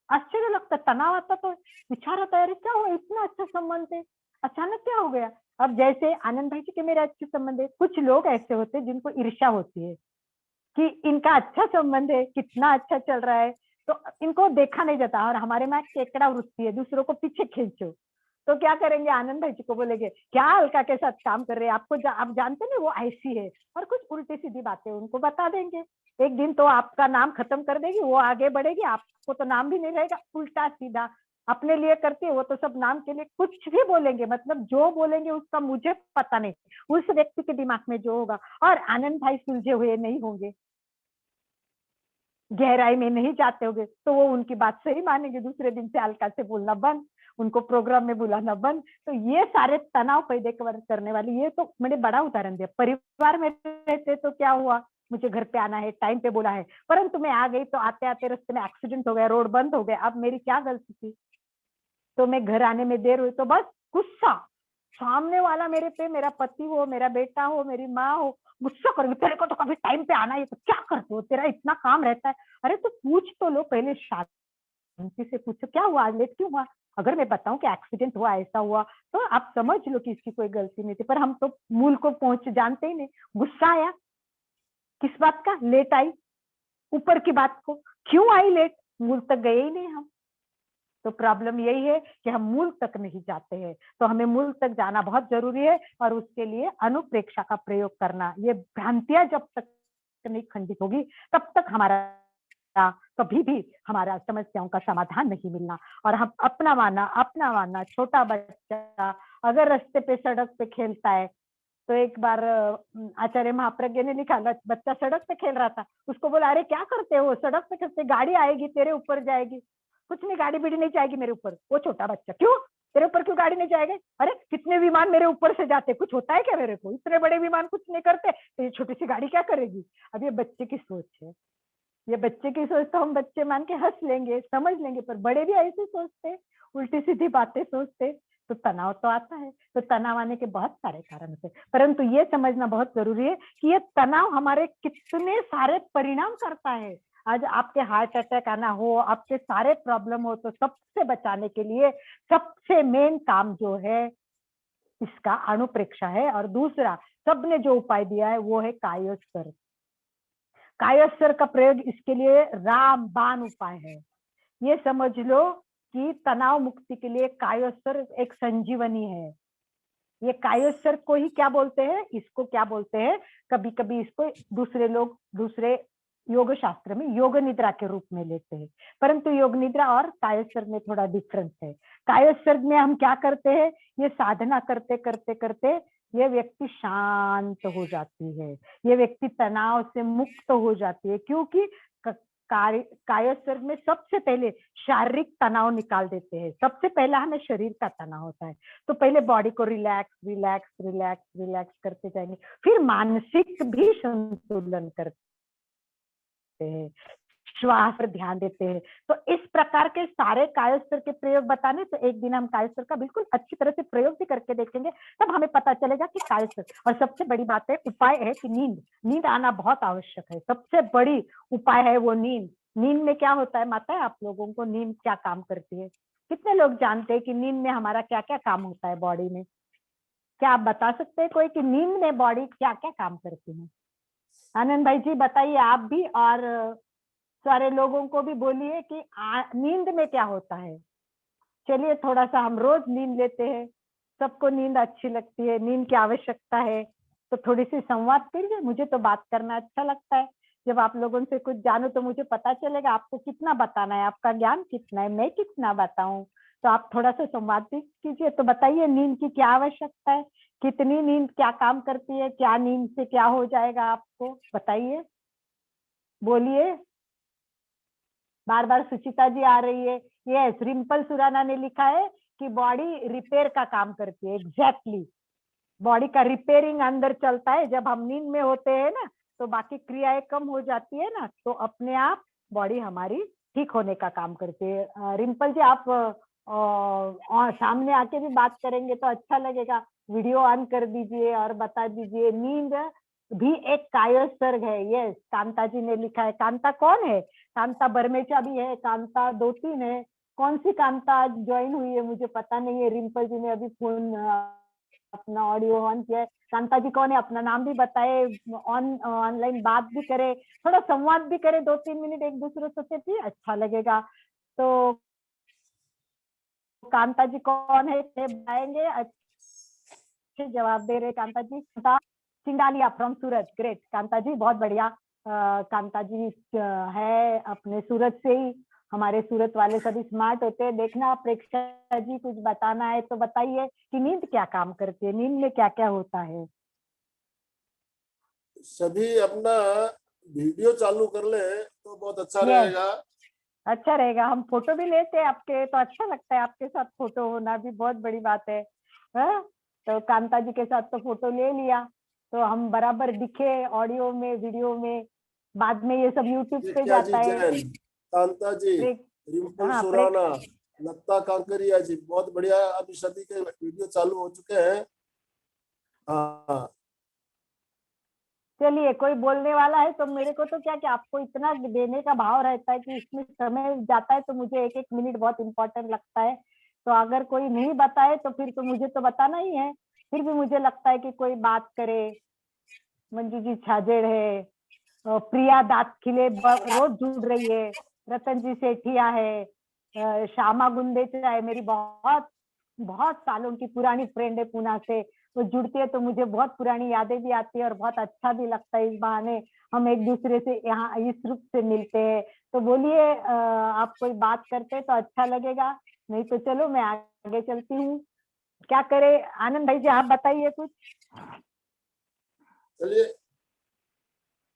आश्चर्य लगता, तनाव आता, तो विचार आता है अरे क्या हुआ, इतना अच्छा संबंध थे, अचानक क्या हो गया। अब जैसे आनंद भाई जी के मेरे अच्छे संबंध है, कुछ लोग ऐसे होते हैं जिनको ईर्ष्या होती है कि इनका अच्छा संबंध है, कितना अच्छा चल रहा है, तो इनको देखा नहीं जाता। और हमारे में केकड़ा वृत्ति है, दूसरों को पीछे खींचो। तो क्या करेंगे, आनंद भाई जी को बोलेंगे क्या अलका के साथ काम कर रहे हैं, आपको आप जानते नहीं वो ऐसी है, और कुछ उल्टी सीधी बातें उनको बता देंगे। एक दिन तो आपका नाम खत्म कर देगी, वो आगे बढ़ेगी, आपको तो नाम भी नहीं रहेगा, उल्टा सीधा अपने लिए करती है वो तो सब नाम के लिए कुछ भी बोलेंगे, मतलब जो बोलेंगे उसका मुझे पता नहीं, उस व्यक्ति के दिमाग में जो होगा। और आनंद भाई सुलझे हुए नहीं होंगे, गहराई में नहीं जाते होंगे, तो वो उनकी बात सही मानेंगे, दूसरे दिन से अलका से बोलना बंद, उनको प्रोग्राम में बुलाना बंद। तो ये सारे तनाव पैदा करने वाली, ये तो मैंने बड़ा उदाहरण दिया। परिवार में रहते तो क्या हुआ, मुझे घर पे आना है, टाइम पे बोला है, परंतु मैं आ गई तो आते आते रास्ते में एक्सीडेंट हो गया, रोड बंद हो गया, अब मेरी क्या गलती थी? तो मैं घर आने में देर हुई तो बस गुस्सा, सामने वाला मेरे पे, मेरा पति हो, मेरा बेटा हो, मेरी माँ हो, गुस्सा करेंगे, तेरे को तो कभी टाइम पे आना है तो क्या करते हो, तेरा इतना काम रहता है। अरे तो पूछ तो लो पहले, शांति से पूछो क्या हुआ, आज लेट क्यों हुआ। अगर मैं बताऊं कि एक्सीडेंट हुआ, ऐसा हुआ, तो आप समझ लो कि इसकी कोई गलती नहीं थी, पर हम तो मूल को पहुंच जानते ही नहीं। गुस्सा आया किस बात का, लेट आई, ऊपर की बात को, क्यों आई लेट, मूल तक गए ही नहीं हम। तो प्रॉब्लम यही है कि हम मूल तक नहीं जाते हैं। तो हमें मूल तक जाना बहुत जरूरी है, और उसके लिए अनुप्रेक्षा का प्रयोग करना। ये भ्रांतियां जब तक नहीं खंडित होगी तब तक हमारा कभी भी हमारा समस्याओं का समाधान नहीं मिलना। और हम अपना मानना, छोटा बच्चा अगर रास्ते पे, सड़क पे खेलता है, तो एक बार आचार्य महाप्रज्ञ ने लिखा, बच्चा सड़क पे खेल रहा था, उसको बोला अरे क्या करते हो, सड़क पे खेलते, गाड़ी आएगी तेरे ऊपर जाएगी। कुछ नहीं, गाड़ी बीड़ी नहीं जाएगी मेरे ऊपर। वो छोटा बच्चा, क्यों तेरे ऊपर, क्यों गाड़ी नहीं जाएगी? अरे कितने विमान मेरे ऊपर से जाते, कुछ होता है क्या मेरे को, इतने बड़े विमान कुछ नहीं करते, तो ये छोटी सी गाड़ी क्या करेगी। अब ये बच्चे की सोच है, ये बच्चे की सोच तो हम बच्चे मान के हंस लेंगे, समझ लेंगे, पर बड़े भी ऐसे सोचते, उल्टी सीधी बातें सोचते, तो तनाव तो आता है। तो तनाव आने के बहुत सारे कारण होते, परंतु ये समझना बहुत जरूरी है कि ये तनाव हमारे कितने सारे परिणाम करता है। आज आपके हार्ट अटैक आना हो, आपके सारे प्रॉब्लम हो, तो सबसे बचाने के लिए सबसे मेन काम जो है इसका अणुप्रेक्षा है। और दूसरा सबने जो उपाय दिया है वो है कायोस्वर। कायोस्वर का प्रयोग इसके लिए रामबाण उपाय है। ये समझ लो कि तनाव मुक्ति के लिए कायोस्वर एक संजीवनी है। ये कायोस्वर को ही क्या बोलते हैं, इसको क्या बोलते हैं, कभी कभी इसको दूसरे लोग, दूसरे योग शास्त्र में योग निद्रा के रूप में लेते हैं, परंतु योग निद्रा और कायोस्वर में थोड़ा डिफरेंस है। कायोस्वर में हम क्या करते हैं, ये साधना करते करते करते ये व्यक्ति शांत हो जाती है, ये व्यक्ति तनाव से मुक्त हो जाती है, क्योंकि कायोस्वर में सबसे पहले शारीरिक तनाव निकाल देते हैं। सबसे पहला हमें शरीर का तनाव होता है, तो पहले बॉडी को रिलैक्स रिलैक्स रिलैक्स रिलैक्स करते जाएंगे, फिर मानसिक भी संतुलन करते हैं, श्वास पर ध्यान देते हैं। तो इस प्रकार के सारे कायोस्वर के प्रयोग बताने, तो एक दिन हम कायोस्वर का बिल्कुल अच्छी तरह से प्रयोग भी करके देखेंगे, तब हमें पता चलेगा कि कायोस्वर। और सबसे बड़ी बात है, उपाय है कि नींद आना बहुत आवश्यक है। सबसे बड़ी उपाय है वो नींद। नींद में क्या होता है माता है, आप लोगों को नींद क्या काम करती है? कितने लोग जानते हैं कि नींद में हमारा क्या क्या काम होता है बॉडी में? क्या आप बता सकते हैं कोई कि नींद में बॉडी क्या क्या काम करती है? आनंद भाई जी बताइए आप भी, और सारे लोगों को भी बोलिए कि नींद में क्या होता है। चलिए थोड़ा सा हम रोज नींद लेते हैं, सबको नींद अच्छी लगती है, नींद की आवश्यकता है, तो थोड़ी सी संवाद करिए। मुझे तो बात करना अच्छा लगता है, जब आप लोगों से कुछ जानो तो मुझे पता चलेगा आपको कितना बताना है, आपका ज्ञान कितना है, मैं कितना बताऊं। तो आप थोड़ा सा संवाद भी कीजिए। तो बताइए नींद की क्या आवश्यकता है, कितनी नींद क्या काम करती है, क्या नींद से क्या हो जाएगा आपको, बताइए, बोलिए। बार बार सुचिता जी आ रही है। यस, रिम्पल सुराना ने लिखा है कि बॉडी रिपेयर का काम करती है। एग्जैक्टली, बॉडी का रिपेयरिंग अंदर चलता है। जब हम नींद में होते हैं ना, तो बाकी क्रियाएं कम हो जाती है ना, तो अपने आप बॉडी हमारी ठीक होने का काम करती है। रिम्पल जी आप सामने आके भी बात करेंगे तो अच्छा लगेगा। वीडियो ऑन कर दीजिए और बता दीजिए, नींद भी एक कायोसर्ग है। यस, कांता जी ने लिखा है। कांता कौन है? कांता बरमेचा भी है, कांता 2-3 है। कौन सी कांता ज्वाइन हुई है मुझे पता नहीं है। रिम्पल जी ने अभी फोन अपना ऑडियो ऑन किया है। कांता जी कौन है, अपना नाम भी बताए, ऑनलाइन बात भी करे, थोड़ा संवाद भी करे, 2-3 मिनट एक दूसरे से भी अच्छा लगेगा। तो कांता जी कौन है बताएंगे? अच्छे जवाब दे रहे कांता जी। सिंगालिया फ्रॉम सूरत, ग्रेट कांता जी, बहुत बढ़िया। कांता जी है अपने सूरत से ही। हमारे सूरत वाले सभी स्मार्ट होते हैं। देखना प्रेक्षा जी कुछ बताना है तो बताइए कि नींद क्या काम करती है, नींद में क्या क्या होता है। सभी अपना वीडियो चालू कर ले तो बहुत अच्छा यस, रहेगा। अच्छा रहेगा। हम फोटो भी लेते हैं आपके, तो अच्छा लगता है आपके साथ फोटो होना भी बहुत बड़ी बात है। हाँ? तो कांता जी के साथ तो फोटो ले लिया, तो हम बराबर दिखे ऑडियो में, वीडियो में। बाद में ये सब यूट्यूब पे प्रेक्षा जी जाता है। जैन, कांता जी, प्रेक रिम्पल हाँ प्रेक सुराना, लता कांकरिया जी, बहुत बढ़िया। अभी सभी के वीडियो चालू हो चुके हैं। हाँ, चलिए, कोई बोलने वाला है तो मेरे को तो क्या कि आपको इतना देने का भाव रहता है कि इसमें समय जाता है, तो मुझे 1-1 मिनट बहुत इंपॉर्टेंट लगता है। तो अगर कोई नहीं बताए तो फिर तो मुझे तो बताना ही है। फिर भी मुझे लगता है कि कोई बात करे। मंजू जी छाजेड़ है, प्रिया दातखिले रोज जुड़ रही है, रतन जी सेठिया है, श्यामा गुंदेचा है, मेरी बहुत बहुत सालों की पुरानी फ्रेंड है पूना से। वो जुड़ती है तो मुझे बहुत पुरानी यादें भी आती है और बहुत अच्छा भी लगता है। इस बहाने हम एक दूसरे से यहाँ इस रूप से मिलते हैं। तो बोलिए, आप कोई बात करते हैं तो अच्छा लगेगा, नहीं तो चलो मैं आगे चलती हूँ। क्या करे? आनंद भाई जी आप बताइए कुछ, चलिए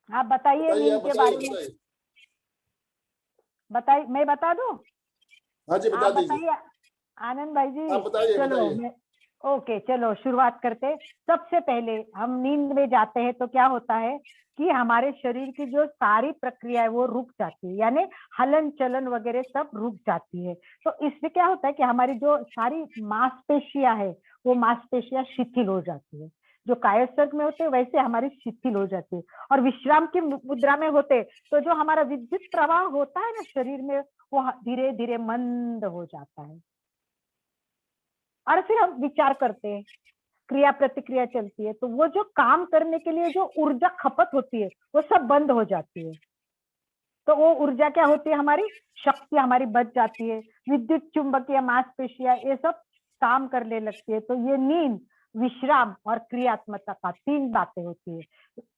आप बताइए बताइए, नींद आप के बताइए बारे में। बताइए। बताइए, मैं बता दूं? हाँ जी, बता आप दीजिए। बताइए आनंद भाई जी। आप बताइए चलो बताइए। मैं, ओके चलो शुरुआत करते। सबसे पहले हम नींद में जाते हैं तो क्या होता है कि हमारे शरीर की जो सारी प्रक्रिया है वो रुक जाती है, यानी हलन चलन वगैरह सब रुक जाती है। तो इससे क्या होता है कि हमारी जो सारी मांसपेशियां है वो मांसपेशियां शिथिल हो जाती है। जो कायस्थ में होते हैं वैसे हमारी शिथिल हो जाती है। और विश्राम की मुद्रा में होते तो जो हमारा विद्युत प्रवाह होता है ना शरीर में, वो धीरे धीरे मंद हो जाता है। और फिर हम विचार करते हैं, क्रिया प्रतिक्रिया चलती है, तो वो जो काम करने के लिए जो ऊर्जा खपत होती है वो सब बंद हो जाती है। तो वो ऊर्जा क्या होती है, हमारी शक्ति हमारी बच जाती है। विद्युत चुंबकीय मांसपेशियां ये सब काम करने लगती है। तो ये नींद, विश्राम और क्रियात्मकता का 3 बातें होती है।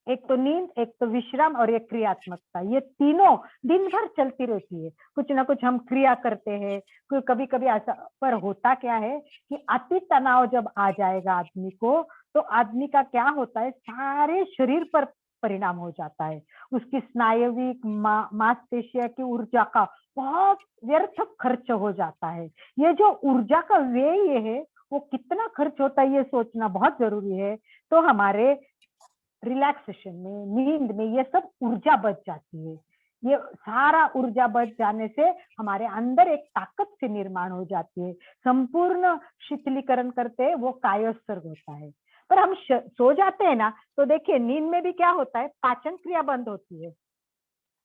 एक तो नींद, एक तो विश्राम और एक क्रियात्मकता, ये तीनों दिन भर चलती रहती है। कुछ ना कुछ हम क्रिया करते हैं। कभी कभी ऐसा, पर होता क्या है कि अति तनाव जब आ जाएगा आदमी को, तो आदमी का क्या होता है, सारे शरीर पर परिणाम हो जाता है। उसकी स्नायविक मांसपेशिया की ऊर्जा का बहुत व्यर्थ खर्च हो जाता है। ये जो ऊर्जा का व्यय है वो कितना खर्च होता है ये सोचना बहुत जरूरी है। तो हमारे रिलैक्सेशन में, नींद में ये सब ऊर्जा बच जाती है। ये सारा ऊर्जा बच जाने से हमारे अंदर एक ताकत से निर्माण हो जाती है। संपूर्ण शीतलीकरण करते वो कायोत्सर्ग होता है। पर हम सो जाते हैं ना, तो देखिए नींद में भी क्या होता है, पाचन क्रिया बंद होती है।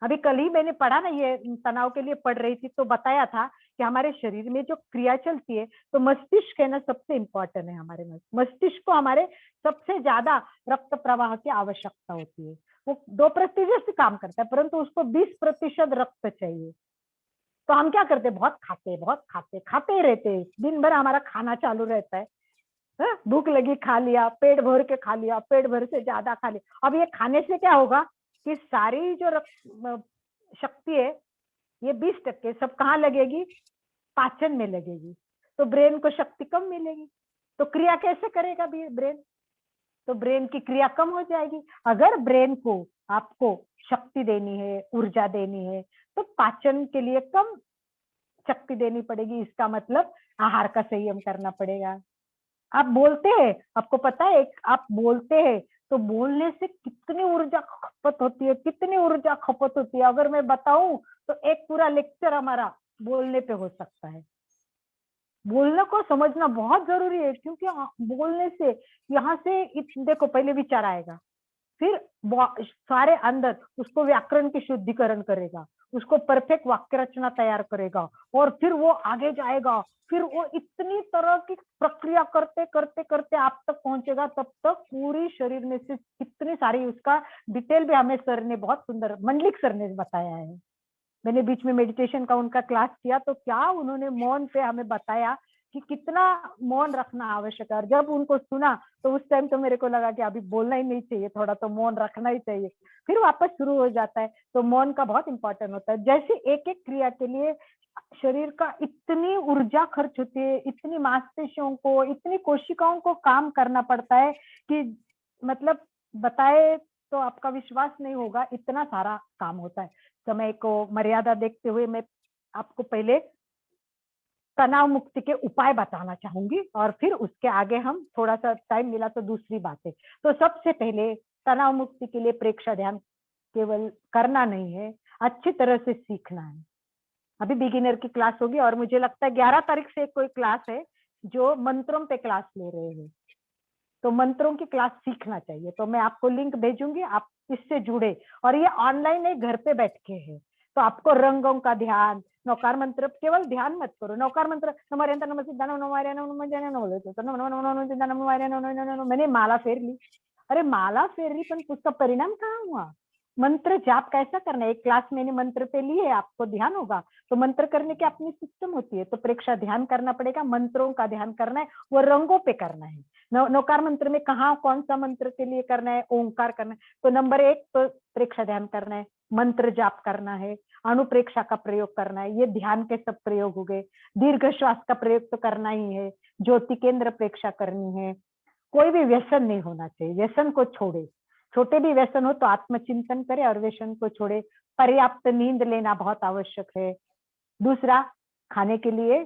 अभी कल ही मैंने पढ़ा ना, ये तनाव के लिए पढ़ रही थी तो बताया था कि हमारे शरीर में जो क्रिया चलती है, तो मस्तिष्क है ना सबसे इंपॉर्टेंट है। हमारे मस्तिष्क को हमारे सबसे ज्यादा रक्त प्रवाह की आवश्यकता होती है। वो 2% से काम करता है, परंतु उसको 20% रक्त चाहिए। तो हम क्या करते, बहुत खाते ही रहते हैं, दिन भर हमारा खाना चालू रहता है। भूख लगी खा लिया, पेट भर के खा लिया, पेट भर से ज्यादा खा लिया। अब ये खाने से क्या होगा कि सारी जो शक्ति है ये 20% सब कहाँ लगेगी, पाचन में लगेगी, तो ब्रेन को शक्ति कम मिलेगी। तो क्रिया कैसे करेगा ब्रेन, तो ब्रेन की क्रिया कम हो जाएगी। अगर ब्रेन को आपको शक्ति देनी है, ऊर्जा देनी है, तो पाचन के लिए कम शक्ति देनी पड़ेगी। इसका मतलब आहार का संयम करना पड़ेगा। आप बोलते हैं, आपको पता है आप बोलते हैं तो बोलने से कितनी ऊर्जा खपत होती है, कितनी ऊर्जा खपत होती है। अगर मैं बताऊं तो एक पूरा लेक्चर हमारा बोलने पे हो सकता है। बोलने को समझना बहुत जरूरी है, क्योंकि बोलने से यहाँ से देखो पहले विचार आएगा, फिर सारे अंदर उसको व्याकरण की शुद्धिकरण करेगा, उसको परफेक्ट वाक्य रचना तैयार करेगा, और फिर वो आगे जाएगा, फिर वो इतनी तरह की प्रक्रिया करते करते करते आप तक पहुंचेगा। तब तक पूरी शरीर में से कितनी सारी, उसका डिटेल भी हमें सर ने बहुत सुंदर, मंडलिक सर ने बताया है। मैंने बीच में मेडिटेशन का उनका क्लास किया, तो क्या उन्होंने मौन पे हमें बताया कि कितना मौन रखना आवश्यक है। और जब उनको सुना तो उस टाइम तो मेरे को लगा कि अभी बोलना ही नहीं चाहिए, थोड़ा तो मौन रखना ही चाहिए, फिर वापस शुरू हो जाता है। तो मौन का बहुत इंपॉर्टेंट होता है। जैसे एक एक क्रिया के लिए शरीर का इतनी ऊर्जा खर्च होती है, इतनी मांसपेशियों को, इतनी कोशिकाओं को काम करना पड़ता है कि मतलब बताए तो आपका विश्वास नहीं होगा, इतना सारा काम होता है। समय को मर्यादा देखते हुए मैं आपको पहले तनाव मुक्ति के उपाय बताना चाहूंगी, और फिर उसके आगे हम थोड़ा सा टाइम मिला तो दूसरी बातें। तो सबसे पहले तनाव मुक्ति के लिए प्रेक्षा ध्यान केवल करना नहीं है, अच्छी तरह से सीखना है। अभी बिगिनर की क्लास होगी, और मुझे लगता है 11 तारीख से कोई क्लास है जो मंत्रों पे क्लास ले रहे हैं, तो मंत्रों की क्लास सीखना चाहिए। तो मैं आपको लिंक भेजूंगी, आप इससे जुड़े, और ये ऑनलाइन है, घर पे बैठ के है। तो आपको रंगों का ध्यान, नौकार मंत्र, केवल ध्यान मत करो, नौकार मंत्र मैंने माला फेर ली, अरे माला फेर ली पण उसका परिणाम कहाँ हुआ। मंत्र जाप कैसा करना है, एक क्लास मैंने मंत्र पे ली है, आपको ध्यान होगा, तो मंत्र करने की अपनी सिस्टम होती है। तो प्रेक्षा ध्यान करना पड़ेगा, मंत्रों का ध्यान करना है, वो रंगों पे करना है। नौकार मंत्र में कहाँ कौन सा मंत्र के लिए करना है, ओंकार करना है। तो नंबर 1 तो प्रेक्षा ध्यान करना है, मंत्र जाप करना है, अनुप्रेक्षा का प्रयोग करना है, ये ध्यान के सब प्रयोग हो गए। दीर्घ श्वास का प्रयोग तो करना ही है, ज्योति केंद्र प्रेक्षा करनी है। कोई भी व्यसन नहीं होना चाहिए, व्यसन को छोड़े, छोटे भी व्यसन हो तो आत्मचिंतन करे और व्यसन को छोड़े। पर्याप्त नींद लेना बहुत आवश्यक है। दूसरा, खाने के लिए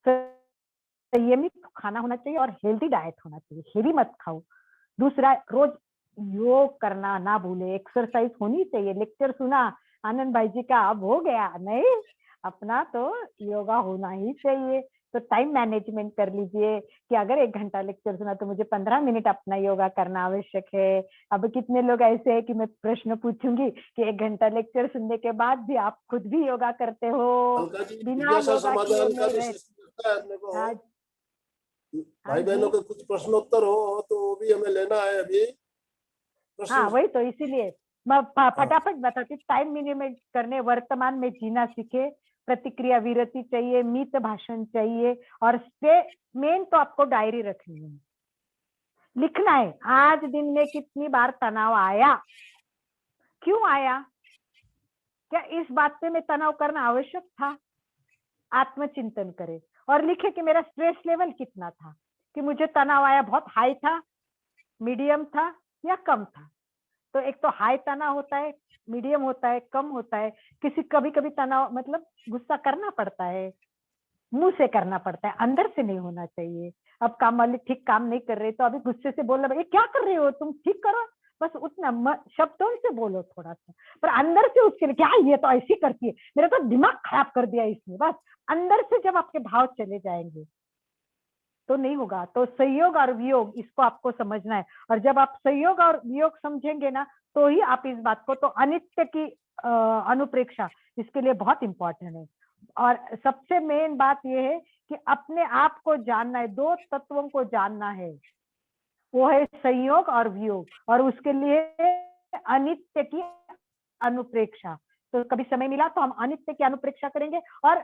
संयमित खाना होना चाहिए और हेल्दी डाइट होना चाहिए, हेवी मत खाओ। दूसरा, रोज योग करना ना भूले, एक्सरसाइज होनी चाहिए। लेक्चर सुना आनंद भाई जी का, अब हो गया नहीं, अपना तो योगा होना ही चाहिए। तो टाइम मैनेजमेंट कर लीजिए कि अगर 1 घंटा लेक्चर सुना तो मुझे 15 मिनट अपना योगा करना आवश्यक है। अब कितने लोग ऐसे हैं कि मैं प्रश्न पूछूंगी कि 1 घंटा लेक्चर सुनने के बाद भी आप खुद भी योगा करते हो, अलका जी, बिना जिज्ञासा योगा किए समाधान का जो नहीं रह। सिस्टम लगता है अपने को, हाँ भाई बहनों के कुछ प्रश्नोत्तर हो तो वो भी हमें लेना है अभी। हाँ, वही तो, इसीलिए मैं फटाफट बताती। टाइम मिनिमेट करने, वर्तमान में जीना सीखे, प्रतिक्रिया विरति चाहिए, मित भाषण चाहिए, और मेन तो आपको डायरी रखनी है, लिखना है आज दिन में कितनी बार तनाव आया, क्यों आया, क्या इस बात पे मैं तनाव करना आवश्यक था। आत्मचिंतन करे और लिखे कि मेरा स्ट्रेस लेवल कितना था, कि मुझे तनाव आया, बहुत हाई था, मीडियम था या कम था। तो एक तो हाई तनाव होता है, मीडियम होता है, कम होता है। किसी कभी कभी तनाव मतलब गुस्सा करना पड़ता है, मुंह से करना पड़ता है, अंदर से नहीं होना चाहिए। अब काम वाले ठीक काम नहीं कर रहे तो अभी गुस्से से बोल रहे, क्या कर रहे हो तुम, ठीक करो, बस उतना शब्दों से बोलो थोड़ा सा, पर अंदर से उसके लिए क्या ये तो ऐसी करती है, मेरा तो दिमाग खराब कर दिया इसने, बस अंदर से जब आपके भाव चले जाएंगे तो नहीं होगा। तो संयोग और वियोग, इसको आपको समझना है, और जब आप संयोग और वियोग समझेंगे ना, तो ही आप इस बात को, तो अनित्य की अनुप्रेक्षा इसके लिए बहुत इंपॉर्टेंट है। और सबसे मेन बात यह है कि अपने आप को जानना है, 2 तत्वों को जानना है, वो है संयोग और वियोग, और उसके लिए अनित्य की अनुप्रेक्षा। तो कभी समय मिला तो हम अनित्य की अनुप्रेक्षा करेंगे। और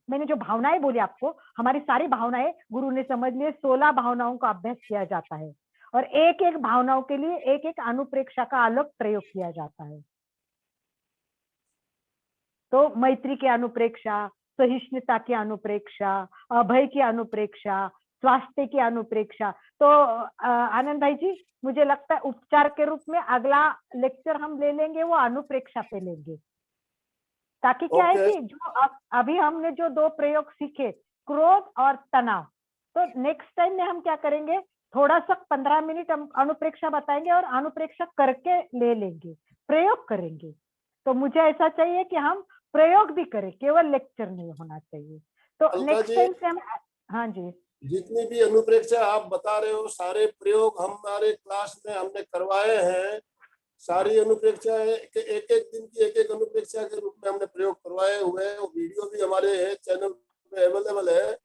मैंने जो भावनाएं बोली आपको, हमारी सारी भावनाएं गुरु ने समझ लिए 16 भावनाओं का अभ्यास किया जाता है और एक एक भावनाओं के लिए एक एक अनुप्रेक्षा का अलग प्रयोग किया जाता है। तो मैत्री की अनुप्रेक्षा, सहिष्णुता की अनुप्रेक्षा, अभय की अनुप्रेक्षा, स्वास्थ्य की अनुप्रेक्षा। तो आनंद भाई जी, मुझे लगता है उपचार के रूप में अगला लेक्चर हम ले लेंगे वो अनुप्रेक्षा पे लेंगे, ताकि क्या है कि जो अभी हमने जो 2 प्रयोग सीखे, क्रोध और तनाव, तो नेक्स्ट टाइम में हम क्या करेंगे, थोड़ा सा 15 मिनट हम अनुप्रेक्षा बताएंगे और अनुप्रेक्षा करके ले लेंगे, प्रयोग करेंगे। तो मुझे ऐसा चाहिए कि हम प्रयोग भी करें, केवल लेक्चर नहीं होना चाहिए। तो नेक्स्ट टाइम से हम, हाँ जी, जितनी भी अनुप्रेक्षा आप बता रहे हो, सारे प्रयोग हमारे क्लास में हमने करवाए हैं। सारी अनुप्रेक्षा एक एक दिन की एक एक अनुप्रेक्षा के रूप में हमने प्रयोग करवाए हुए हैं। वो वीडियो भी हमारे चैनल पे अवेलेबल है,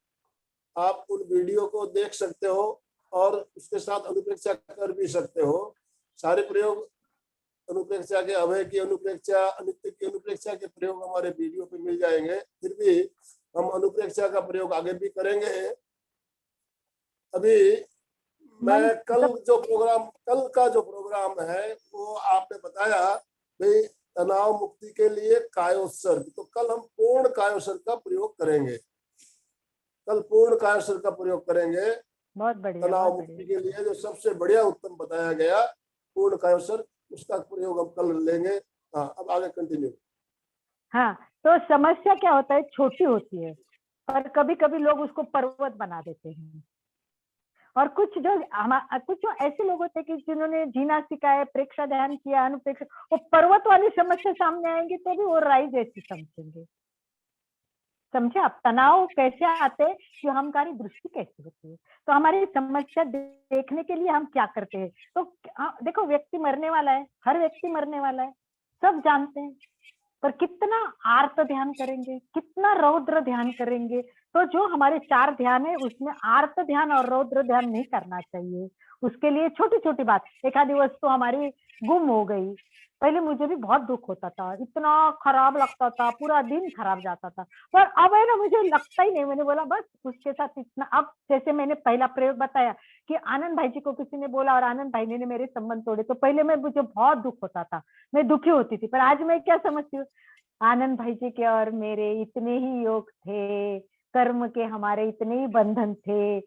आप उन वीडियो को देख सकते हो और उसके साथ अनुप्रेक्षा कर भी सकते हो। सारे प्रयोग अनुप्रेक्षा के, अभय की अनुप्रेक्षा, अनित्य की अनुप्रेक्षा के प्रयोग हमारे वीडियो पे मिल जाएंगे। फिर भी हम अनुप्रेक्षा का प्रयोग आगे भी करेंगे। अभी मैं कल का जो प्रोग्राम है वो आपने बताया भाई तनाव मुक्ति के लिए कायोत्सर्ग, तो कल हम पूर्ण कायोत्सर्ग का प्रयोग करेंगे। कल पूर्ण कायोत्सर्ग का प्रयोग करेंगे। बहुत बढ़िया, तनाव मुक्ति के लिए जो सबसे बढ़िया उत्तम बताया गया पूर्ण कायोत्सर्ग, उसका प्रयोग हम कल लेंगे। हाँ, अब आगे कंटिन्यू। हाँ, तो समस्या क्या होता है, छोटी होती है पर कभी कभी लोग उसको पर्वत बना देते हैं। और कुछ जो ऐसे लोग होते हैं कि जिन्होंने जीना सीखा है, प्रेक्षा ध्यान किया, अनुप्रेक्षा, वो पर्वत वाली समस्या सामने आएंगी तो भी वो राई जैसी समझेंगे। समझे आप, तनाव कैसे आते हैं, कि अहंकारी दृष्टि कैसे होती है। तो हमारी समस्या देखने के लिए हम क्या करते हैं, तो देखो व्यक्ति मरने वाला है, हर व्यक्ति मरने वाला है, सब जानते हैं, पर कितना आर्त ध्यान करेंगे, कितना रौद्र ध्यान करेंगे। तो जो हमारे 4 ध्यान है उसमें आर्त ध्यान और रौद्र ध्यान नहीं करना चाहिए। उसके लिए छोटी छोटी बात, एक आधी वस्तु हमारी गुम हो गई, पहले मुझे भी बहुत दुख होता था, इतना खराब लगता था, पूरा दिन खराब जाता था, पर अब है ना मुझे लगता ही नहीं। मैंने बोला बस उसके साथ इतना, अब जैसे मैंने पहला प्रयोग बताया कि आनंद भाई जी को किसी ने बोला और आनंद भाई ने मेरे संबंध तोड़े, तो पहले मुझे बहुत दुख होता था, मैं दुखी होती थी, पर आज मैं क्या समझती हूँ, आनंद भाई जी के और मेरे इतने ही योग थे, कर्म के हमारे इतने ही बंधन थे,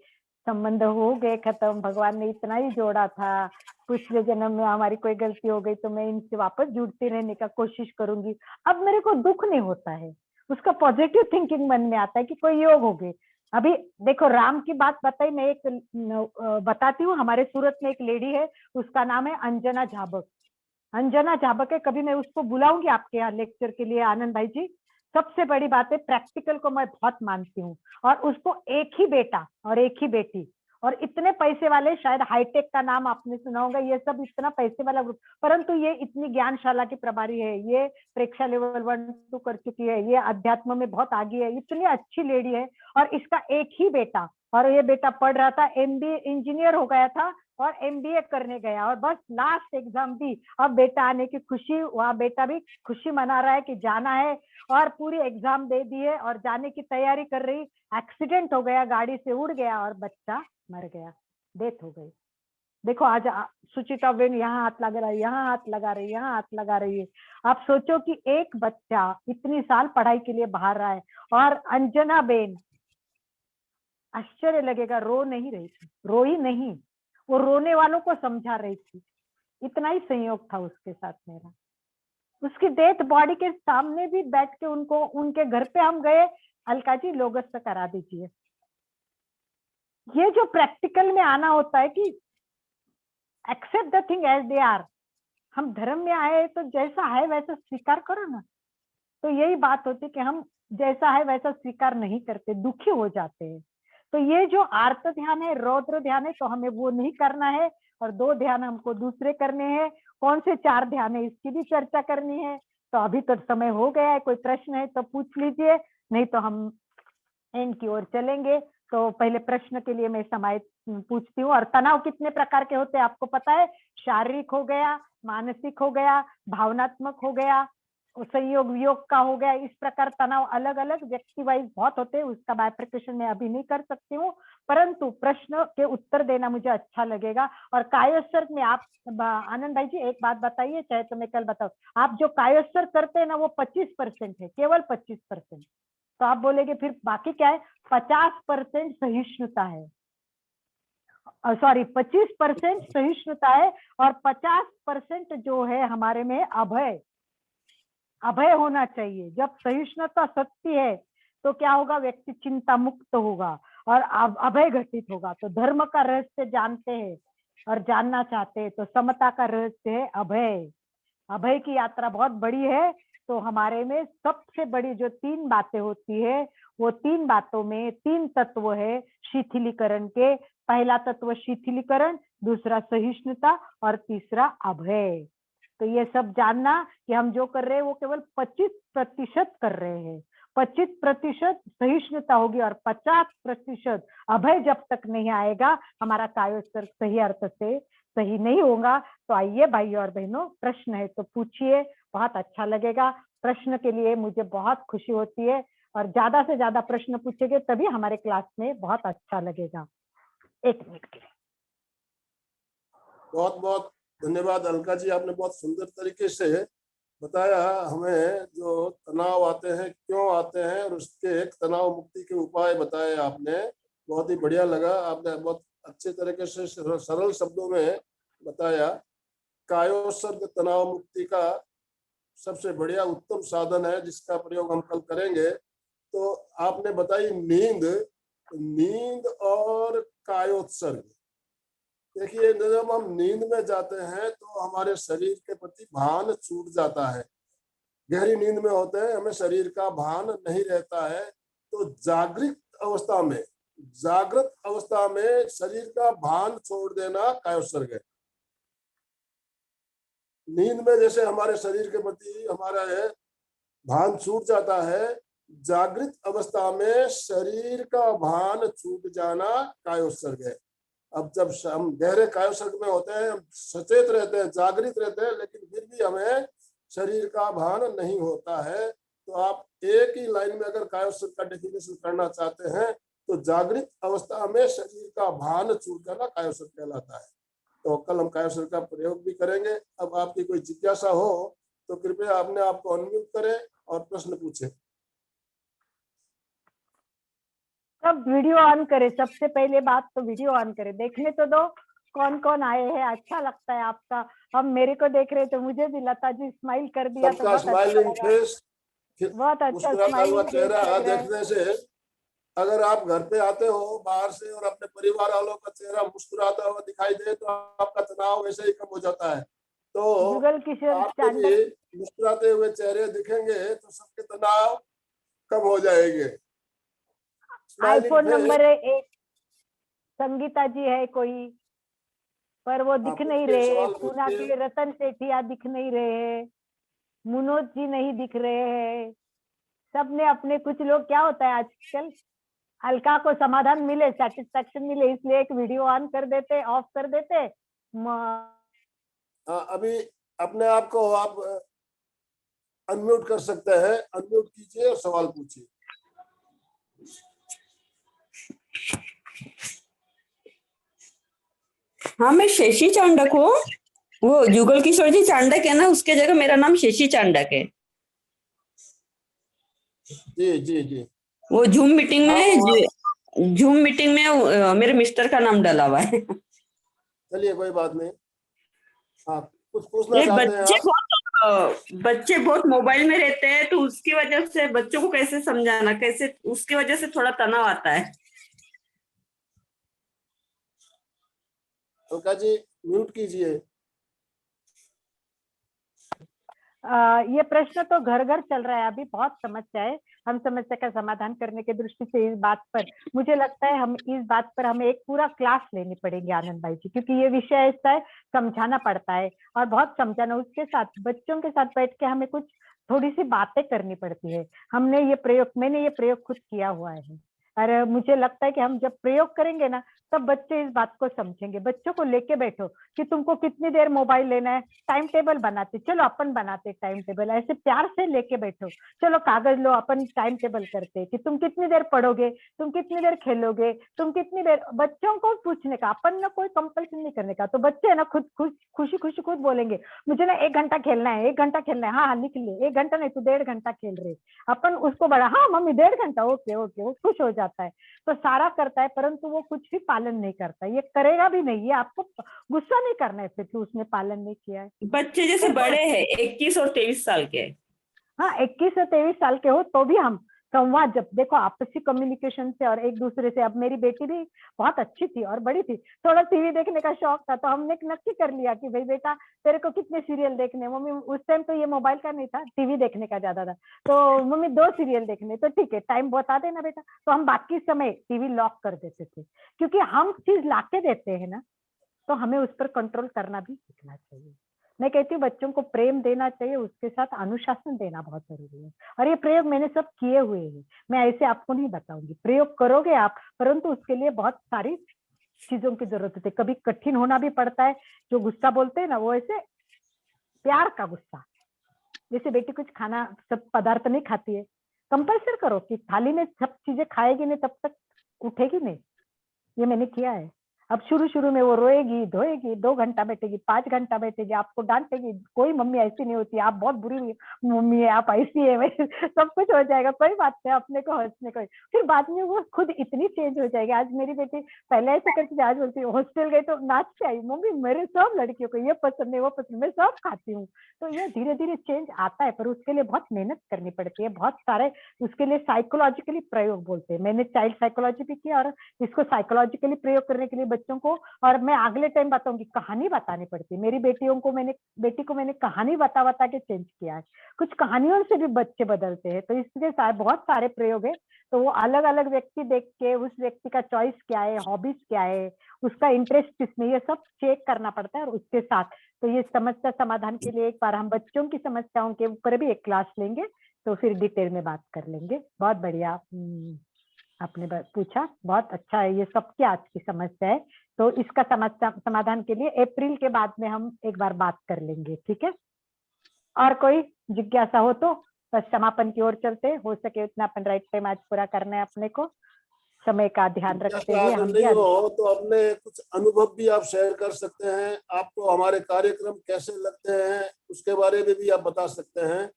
संबंध हो गए खत्म, भगवान ने इतना ही जोड़ा था, पिछले जन्म में हमारी कोई गलती हो गई तो मैं इनसे वापस जुड़ते रहने का कोशिश करूंगी। अब मेरे को दुख नहीं होता है, उसका पॉजिटिव थिंकिंग मन में आता है कि कोई योग हो गए। अभी देखो राम की बात बताई, मैं एक बताती हूँ। हमारे सूरत में एक लेडी है, उसका नाम है अंजना झाबक। अंजना झाबक है, कभी मैं उसको बुलाऊंगी आपके यहाँ लेक्चर के लिए आनंद भाई जी। सबसे बड़ी बात है, प्रैक्टिकल को मैं बहुत मानती हूँ, और उसको एक ही बेटा और एक ही बेटी, और इतने पैसे वाले, शायद हाईटेक का नाम आपने सुना होगा, ये सब इतना पैसे वाला ग्रुप, परंतु ये इतनी ज्ञानशाला की प्रभारी है, ये प्रेक्षा लेवल 1-2 कर चुकी है, ये अध्यात्म में बहुत आगे है, इतनी अच्छी लेडी है। और इसका एक ही बेटा, और ये बेटा पढ़ रहा था, MBA इंजीनियर हो गया था और MBA करने गया, और बस लास्ट एग्जाम दी। अब बेटा आने की खुशी, वहाँ बेटा भी खुशी मना रहा है कि जाना है, और पूरी एग्जाम दे दी है और जाने की तैयारी कर रही, एक्सीडेंट हो गया, गाड़ी से उड़ गया और बच्चा मर गया, डेथ हो गई। देखो आज सुचिता बेन यहाँ हाथ लगा रही है, यहाँ हाथ लगा रही है, यहाँ हाथ लगा रही है। आप सोचो कि एक बच्चा इतनी साल पढ़ाई के लिए बाहर रहा है, और अंजना बेन, आश्चर्य लगेगा, रो नहीं रही थी, रोई नहीं, वो रोने वालों को समझा रही थी। इतना ही संयोग था उसके साथ मेरा। उसकी डेथ बॉडी के सामने भी बैठ के उनको, उनके घर पे हम गए, अलका जी लोगस करा दीजिए। ये जो प्रैक्टिकल में आना होता है कि except the thing as they are. हम धर्म में आए तो जैसा है वैसा स्वीकार करो ना। तो यही बात होती है कि हम जैसा है वैसा स्वीकार नहीं करते, दुखी हो जाते हैं। तो ये जो आर्त ध्यान है, रौद्र ध्यान है, तो हमें वो नहीं करना है, और 2 ध्यान हमको दूसरे करने हैं। कौन से 4 ध्यान है इसकी भी चर्चा करनी है। तो अभी तो समय हो गया है, कोई प्रश्न है तो पूछ लीजिए, नहीं तो हम एंड की ओर चलेंगे। तो पहले प्रश्न के लिए मैं समय पूछती हूँ। और तनाव कितने प्रकार के होते हैं आपको पता है? शारीरिक हो गया, मानसिक हो गया, भावनात्मक हो गया, संयोग वियोग का हो गया, इस प्रकार तनाव अलग अलग व्यक्ति वाइज बहुत होते हैं, उसका बाइफरकेशन मैं अभी नहीं कर सकती हूँ, परंतु प्रश्न के उत्तर देना मुझे अच्छा लगेगा। और कायोत्सर्ग में आप आनंद भाई जी एक बात बताइए, चाहे तो मैं कल बताऊं, आप जो कायोत्सर्ग करते हैं ना वो 25% है, केवल 25%। तो आप बोलेगे फिर बाकी क्या है? 50% सहिष्णुता है, सॉरी 25% सहिष्णुता है, और 50% जो है हमारे में अभय, अभय होना चाहिए। जब सहिष्णुता सत्य है तो क्या होगा? व्यक्ति चिंता मुक्त होगा और अभय घटित होगा। तो धर्म का रहस्य जानते हैं और जानना चाहते हैं तो समता का रहस्य है अभय। अभय की यात्रा बहुत बड़ी है, तो हमारे में सबसे बड़ी जो 3 बातें होती है, वो 3 बातों में 3 तत्व है शिथिलीकरण के। पहला तत्व शिथिलीकरण, दूसरा सहिष्णुता और तीसरा अभय। तो ये सब जानना कि हम जो कर रहे हैं वो केवल 25% कर रहे हैं। 25% सहिष्णुता होगी और 50% अभय जब तक नहीं आएगा हमारा कायोत्सर्ग सही अर्थ से सही नहीं होगा। तो आइए भाई और बहनों, प्रश्न है तो पूछिए, बहुत अच्छा लगेगा। प्रश्न के लिए मुझे बहुत खुशी होती है, और ज्यादा से ज्यादा प्रश्न पूछेंगे तभी हमारे क्लास में बहुत अच्छा लगेगा। 1 मिनट के लिए। बहुत बहुत धन्यवाद अलका जी, आपने बहुत सुंदर तरीके से बताया हमें जो तनाव आते हैं क्यों आते हैं, और उसके एक तनाव मुक्ति के उपाय बताए आपने। बहुत ही बढ़िया लगा, आपने बहुत अच्छे तरीके से सरल शब्दों में बताया। कायोत्सर्ग तनाव मुक्ति का सबसे बढ़िया उत्तम साधन है जिसका प्रयोग हम कल करेंगे। तो आपने बताई नींद, नींद और कायोत्सर्ग। देखिए, जब हम नींद में जाते हैं तो हमारे शरीर के प्रति भान छूट जाता है। गहरी नींद में होते हैं, हमें शरीर का भान नहीं रहता है। तो जागृत अवस्था में शरीर का भान छोड़ देना कायोत्सर्ग है। नींद में जैसे हमारे शरीर के प्रति हमारा भान छूट जाता है, जागृत अवस्था में शरीर का भान छूट जाना कायोत्सर्ग है। अब जब हम गहरे कायोत्सर्ग में होते हैं, हम सचेत रहते हैं, जागृत रहते हैं, लेकिन फिर भी हमें शरीर का भान नहीं होता है। तो आप एक ही लाइन में अगर कायोत्सर्ग का डेफिनेशन करना चाहते हैं तो जागृत अवस्था में शरीर का भान छूट जाना कायोत्सर्ग कहलाता है। तो कल हम कायोत्सर्ग का प्रयोग भी करेंगे। अब आपकी कोई जिज्ञासा हो तो कृपया अपने आप को अनम्यूट करें और प्रश्न पूछें। सब वीडियो ऑन करे, सबसे पहले बात तो वीडियो ऑन करे, देखने तो दो कौन कौन आए हैं। अच्छा लगता है आपका, हम मेरे को देख रहे तो मुझे भी लता जी स्माइल कर दिया तो सबका बहुत अच्छा स्माइलिंग लगा। फेस, बहुत अच्छा मुस्कुराता हुआ स्माइलिंग फेस चेहरा लग रहा है। देखने से, अगर आप घर पे आते हो बाहर से और अपने परिवार वालों का चेहरा मुस्कुराता हुआ दिखाई दे तो आपका तनाव वैसे ही कम हो जाता है। तो जुगल किशोर आपको भी चांडक, मुस्कुराते हुए चेहरे दिखेंगे तो सबके तनाव कम हो जाएंगे। Smiling iPhone face. Number 1 Sangeeta ji है कोई, पर वो दिख नहीं पूछिए, रहे। सवाल पूना पूछिए। के रतन सेठिया दिख नहीं रहे हैं, मुनोज जी नहीं दिख रहे हैं। सबने अपने, कुछ लोग क्या होता है आजकल, अलका को समाधान मिले, सेटिस्फेक्शन मिले, इसलिए एक वीडियो ऑन कर देते, ऑफ कर देते। हाँ, अभी अपने आप को आप अनम्यूट कर सकते हैं, अनम्यूट कीजिए और सवाल पूछिए। हाँ, मैं शशि चांडक हूँ। वो जुगल किशोर जी चांडक है ना, उसके जगह मेरा नाम शशि चांडक है। जी जी जी। वो जूम मीटिंग हाँ, में मेरे मिस्टर का नाम डला हुआ है। चलिए कोई बात नहीं। हाँ, कुछ पूछना ये चाहते हैं आप? बच्चे बहुत मोबाइल में रहते हैं, तो उसकी वजह से बच्चों को कैसे समझाना, कैसे उसकी वजह से थोड़ा तनाव आता है। अलका जी म्यूट कीजिए। ये प्रश्न तो घर घर चल रहा है अभी, बहुत समस्या है। हम समस्या का समाधान करने की दृष्टि से इस बात पर, मुझे लगता है हम इस बात पर हमें एक पूरा क्लास लेनी पड़ेगी आनंद भाई जी, क्योंकि ये विषय ऐसा है, समझाना पड़ता है और बहुत समझाना। उसके साथ बच्चों के साथ बैठ के हमें कुछ थोड़ी सी बातें करनी पड़ती है। मैंने ये प्रयोग खुद किया हुआ है। और मुझे लगता है कि हम जब प्रयोग करेंगे ना तब बच्चे इस बात को समझेंगे। बच्चों को लेके बैठो कि तुमको कितनी देर मोबाइल लेना है, टाइम टेबल बनाते, चलो अपन बनाते टाइम टेबल, ऐसे प्यार से लेके बैठो। चलो कागज लो, अपन टाइम टेबल करते कि तुम कितनी देर पढ़ोगे, तुम कितनी देर खेलोगे, तुम कितनी देर, बच्चों को पूछने का, अपन ना कोई कंपल्सन नहीं करने का। तो बच्चे ना खुद खुशी खुशी खुद बोलेंगे मुझे ना 1 घंटा खेलना है, 1 घंटा खेलना है, हाँ हाँ लिख ले, 1 घंटा नहीं तू 1.5 घंटा खेल रहे। अपन उसको बड़ा, हाँ मम्मी 1.5 घंटा, ओके ओके, वो खुश हो जाता है। तो सारा करता है परंतु वो कुछ भी पालन नहीं करता, ये करेगा भी नहीं। ये आपको गुस्सा नहीं करना है फिर कि उसने पालन नहीं किया है। बच्चे जैसे बड़े हैं 21 और 23 साल के, हाँ 21 और 23 साल के हो तो भी हम संवाद, जब देखो आपसी कम्युनिकेशन से और एक दूसरे से। अब मेरी बेटी भी बहुत अच्छी थी और बड़ी थी, थोड़ा टीवी देखने का शौक था, तो हमने नक्की कर लिया कि भाई बेटा तेरे को कितने सीरियल देखने। मम्मी उस टाइम तो ये मोबाइल का नहीं था, टीवी देखने का ज्यादा था, तो मम्मी 2 सीरियल देखने, तो ठीक है टाइम बता देना बेटा। तो हम बाकी समय टीवी लॉक कर देते थे, क्योंकि हम चीज लाके देते हैं ना, तो हमें उस पर कंट्रोल करना भी सीखना चाहिए। मैं कहती हूँ बच्चों को प्रेम देना चाहिए, उसके साथ अनुशासन देना बहुत जरूरी है। और ये प्रयोग मैंने सब किए हुए हैं, मैं ऐसे आपको नहीं बताऊंगी, प्रयोग करोगे आप, परंतु उसके लिए बहुत सारी चीजों की जरूरत होती है। कभी कठिन होना भी पड़ता है। जो गुस्सा बोलते हैं ना, वो ऐसे प्यार का गुस्सा। जैसे बेटी कुछ खाना, सब पदार्थ नहीं खाती है, कंपल्सरी करो कि थाली में सब चीजें खाएगी नहीं तब तक उठेगी नहीं। ये मैंने किया है। अब शुरू शुरू में वो रोएगी, धोएगी, 2 घंटा बैठेगी, 5 घंटा बैठेगी, आपको डांटेगी। कोई मम्मी ऐसी नहीं होती, आप बहुत बुरी मम्मी है, आप ऐसी है, सब कुछ हो जाएगा, कोई बात नहीं, अपने को हंसने को। फिर बाद में वो खुद इतनी चेंज हो जाएगी। आज मेरी बेटी पहले ऐसे करती थी, आज बोलती है, हॉस्टल गई तो नाच के आई, मम्मी मेरे सब लड़कियों को ये पसंद है, वो पसंद, मैं सब खाती हूँ। तो ये धीरे धीरे चेंज आता है, पर उसके लिए बहुत मेहनत करनी पड़ती है, बहुत सारे उसके लिए साइकोलॉजिकली प्रयोग बोलते हैं। मैंने चाइल्ड साइकोलॉजी भी किया और इसको साइकोलॉजिकली प्रयोग करने के लिए बच्चों को, और मैं अगले टाइम बताऊंगी, कहानी बतानी पड़ती है। मेरी बेटी को मैंने कहानी बता के चेंज किया है। कुछ कहानियों से भी बच्चे बदलते हैं। तो इसके साथ बहुत सारे प्रयोग है। तो वो अलग अलग व्यक्ति देख के, उस व्यक्ति का चॉइस क्या है, हॉबीज क्या है, उसका इंटरेस्ट किसमें, ये सब चेक करना पड़ता है। और उसके साथ तो ये समस्या समाधान के लिए एक बार हम बच्चों की समस्याओं के ऊपर भी एक क्लास लेंगे, तो फिर डिटेल में बात कर लेंगे। बहुत बढ़िया आपने पूछा, बहुत अच्छा है। ये सबकी आज की समस्या है, तो इसका समस्या समाधान के लिए अप्रैल के बाद में हम एक बार बात कर लेंगे, ठीक है। और कोई जिज्ञासा हो तो बस समापन की ओर चलते, हो सके उतना अपन राइट टाइम आज पूरा करना है अपने को, समय का ध्यान रखते हुए। हम नहीं हो तो अपने कुछ अनुभव भी आप शेयर कर सकते हैं। आपको हमारे कार्यक्रम कैसे लगते हैं उसके बारे में भी आप बता सकते हैं।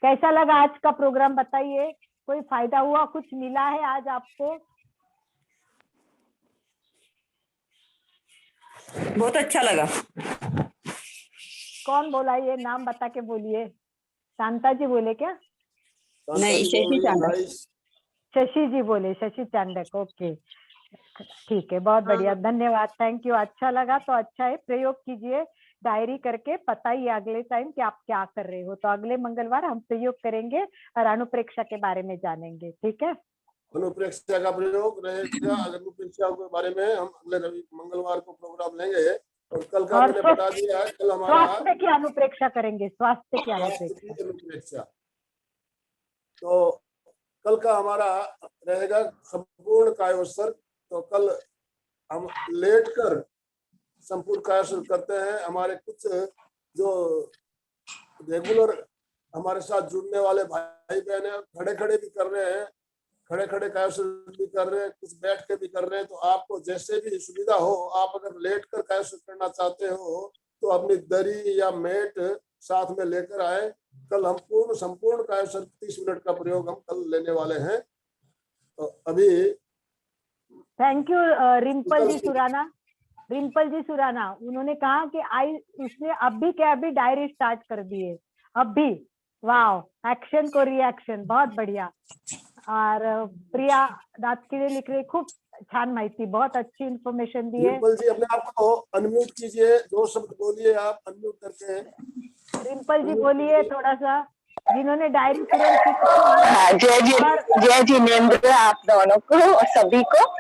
कैसा लगा आज का प्रोग्राम बताइए, कोई फायदा हुआ, कुछ मिला है आज आपको? बहुत अच्छा लगा। कौन बोला, ये नाम बता के बोलिए। शांता जी बोले क्या? नहीं, शशि चांडक। शशि जी बोले, शशि चांडक, ओके ठीक है, बहुत बढ़िया, धन्यवाद, थैंक यू। अच्छा लगा तो अच्छा है, प्रयोग कीजिए, डायरी करके बताइए अगले टाइम कि आप क्या कर रहे हो। तो अगले मंगलवार हम प्रयोग करेंगे और अनुप्रेक्षा के बारे में जानेंगे, ठीक है। अनुप्रेक्षा का प्रयोग रहेगा। अनुप्रेक्षा के बारे में हम अगले मंगलवार को प्रोग्राम लेंगे। और कल का मैंने बता दिया है, कल हमारा स्वास्थ्य की अनुप्रेक्षा करेंगे, स्वास्थ्य की अनुप्रेक्षा। तो कल का हमारा रहेगा संपूर्ण कायोत्सर्ग। तो कल हम लेट कर संपूर्ण कायोत्सर्ग करते हैं। हमारे कुछ जो रेगुलर हमारे साथ जुड़ने वाले भाई बहन है, खड़े खड़े भी कर रहे हैं, खड़े खड़े कायोत्सर्ग भी कर रहे हैं, कुछ बैठ के भी कर रहे हैं। तो आपको जैसे भी सुविधा हो, आप अगर लेट कर कायोत्सर्ग करना चाहते हो तो अपनी दरी या मेट साथ में लेकर आए। कल हम संपूर्ण कायोत्सर्ग 30 मिनट का प्रयोग हम कल लेने वाले हैं। तो अभी थैंक यू रिम्पल जी सुराना, उन्होंने कहा कि उसने अभी के अभी डायरी स्टार्ट कर दी है, अभी। वाह, एक्शन को रिएक्शन, बहुत बढ़िया। और प्रिया दातकिरे लिख रही, खूप छान माहिती, बहुत अच्छी इन्फॉर्मेशन दी है। रिम्पल जी अपने आप को अनम्यूट कीजिए, 2 शब्द बोलिए आप अनम्यूट करके। रिम्पल जी बोलिए थोड़ा सा, जिन्होंने डायरी जय जिनेंद्र आप दोनों को और सभी को।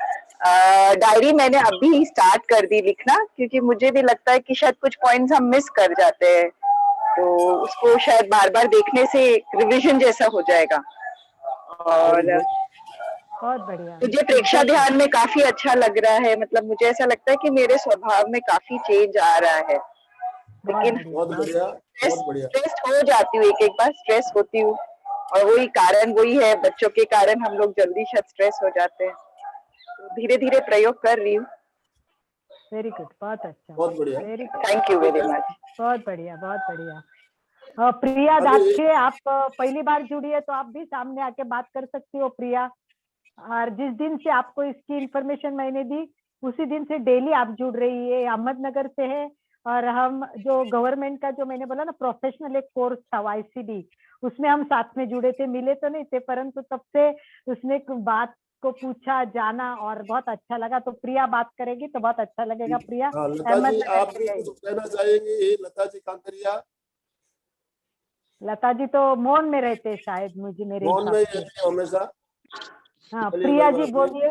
डायरी मैंने अभी स्टार्ट कर दी लिखना, क्योंकि मुझे भी लगता है कि शायद कुछ पॉइंट्स हम मिस कर जाते हैं, तो उसको शायद बार बार देखने से रिवीजन जैसा हो जाएगा। और बहुत बढ़िया। मुझे प्रेक्षा ध्यान में काफी अच्छा लग रहा है, मतलब मुझे ऐसा लगता है कि मेरे स्वभाव में काफी चेंज आ रहा है। बहुत लेकिन बढ़िया, बहुत बढ़िया, बहुत बढ़िया। स्ट्रेस हो जाती हूँ, एक बार स्ट्रेस होती हूँ, और वही कारण वही है, बच्चों के कारण हम लोग जल्दी शायद स्ट्रेस हो जाते हैं। तो धीरे धीरे प्रयोग कर रही हूँ। वेरी गुड, बहुत अच्छा, बहुत बढ़िया। Very good, thank you very much. बहुत बढ़िया, बहुत बढ़िया। प्रिया अभी- दाखे, आप पहली बार जुड़ी है तो आप भी सामने आके बात कर सकती हो प्रिया। और जिस दिन से आपको इसकी इंफॉर्मेशन मैंने दी उसी दिन से डेली आप जुड़ रही है। अहमदनगर से है और हम जो गवर्नमेंट का जो मैंने बोला ना प्रोफेशनल एक कोर्स था YCD, उसमें हम साथ में जुड़े थे, मिले तो नहीं थे परंतु तब से उसने बात को पूछा, जाना और बहुत अच्छा लगा। तो प्रिया बात करेगी तो बहुत अच्छा लगेगा। प्रिया हाँ लता जी, अहमदनगर आप से भी है। कुछ कहना चाहेंगे? लता जी कांकरिया, लता जी तो मौन में रहते हैं शायद, मुझे मेरे मौन हिसाब में ही से। रहती है हमेशा। हाँ चलिए, प्रिया कोई जी बात नहीं। बोलिए।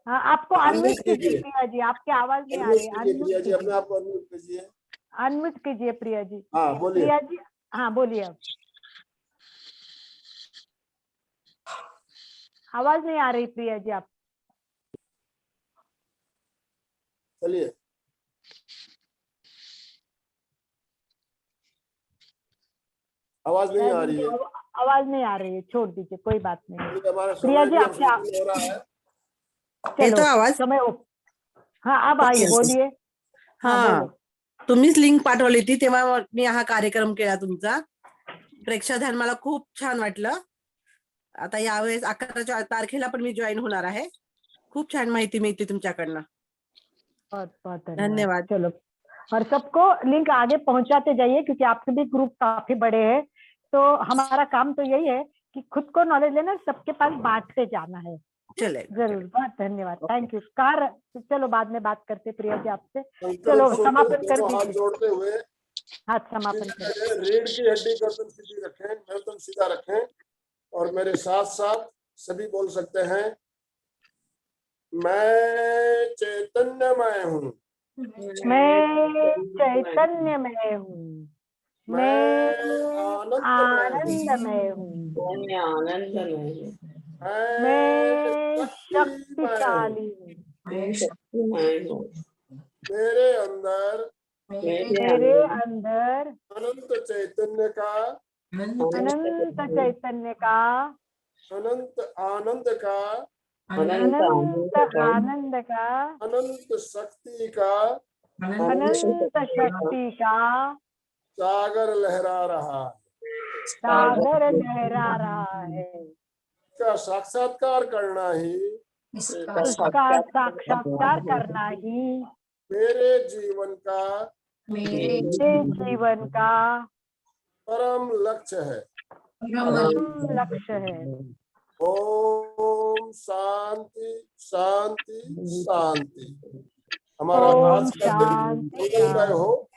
हाँ आपको अनम्यूट अनम्यूट कीजिए कीजिए, प्रिया जी, आपकी आवाज नहीं आ अनम्यूट रही। कीजिए अनम्यूट प्रिया जी, अपने कीजिए, आप को अनम्यूट कीजिए। अनम्यूट कीजिए प्रिया जी। हाँ बोलिए। प्रिया जी हाँ बोलिए, अब आवाज नहीं आ रही प्रिया जी आप। चलिए, आवाज नहीं शायद आ रही उनकी है। आवाज नहीं आ रही है, छोड़ दीजिए, कोई बात नहीं। चलिए, हमारा प्रिया समय जी भी अब आपसे संपूर्ण हो रहा है। चलो येतो आवाज? समय हाँ अब आई, बोलिए। हाँ हा, बोलो। तुम्हीच लिंक पाठवली होती तेव्हा मी हा कार्यक्रम केला तुमचा. प्रेक्षाध्यान मला खूप छान वाटलं. आता यावेळेस 11 तारखेला पण मी जॉईन होणार आहे. खूप छान माहिती मिळते तुमच्याकडनं. बहुत बहुत धन्यवाद. धन्यवाद। चलो, और सबको लिंक आगे पहुंचाते जाइए क्योंकि आपके भी ग्रुप काफी बड़े हैं। तो हमारा काम तो यही है कि खुद को नॉलेज लेना, सबके पास बांटते जाना है। चलेगा. जरूर, बहुत धन्यवाद, थैंक यू। कार चलो बाद में बात करते प्रिया जी आपसे। संकल्प चलो सोचो, समापन कर दोनों हाथ दीजिए, जोड़ते हुए हाथ समापन कर। रीढ़ की हड्डी गर्दन सीधी रखें, गर्दन सीधा रखें और मेरे साथ साथ सभी बोल सकते हैं, मैं चैतन्यमय हूँ, मैं चैतन्यमय हूँ, मैं आनंदमय हूँ, मैं आनंदमय हूँ, मैं शक्तिशाली शक्तिशाली हूँ, मैं शक्तिमय हूँ, मेरे अंदर मेरे अंदर अनंत चैतन्य का, अनंत चैतन्य का, अनंत आनंद का, अनंत आनंद का, अनंत शक्ति का अनंत शक्ति का सागर लहरा रहा है। सागर लहरा रहा है। इसका साक्षात्कार करना ही उसका साक्षात्कार करना ही मेरे जीवन का मेरे जीवन का परम लक्ष्य है। परम लक्ष्य है। ओम शांति शांति शांति। हमारा ओम आज का दिन शांति मंगलमय हो,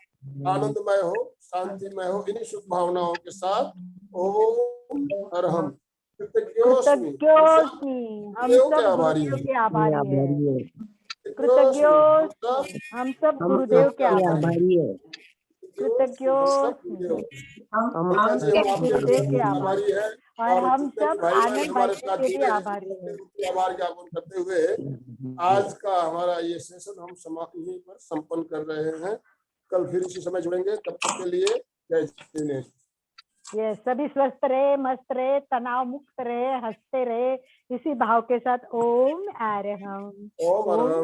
आनंदमय हो, शांतिमय हो। इन्हीं शुभ भावनाओं के साथ ओम अरहम। कृतज्ञोस्मि, कृतज्ञोस्मि, हम गुरुदेव के सब आभारी गुरुदेव हैं। के आभारी है। कृतज्ञोस्मि, हम सब गुरुदेव के आभारी है। कृतज्ञोस्मि, हम सब गुरुदेव के आभारी है। और हम जितने भी सब भाई बहन आनंद भाई हमारे साथ के भी जुड़े हैं, आभारी है। उनके आभार ज्ञापन करते हुए आज का हमारा ये सेशन हम यहीं पर संपन्न कर रहे हैं। कल फिर इसी समय जुड़ेंगे, तब तक के लिए जय जिनेन्द्र। ये सभी स्वस्थ रहे, मस्त रहे, तनाव मुक्त रहे, हंसते रहे, इसी भाव के साथ ओम अरहम। ओम अरहम।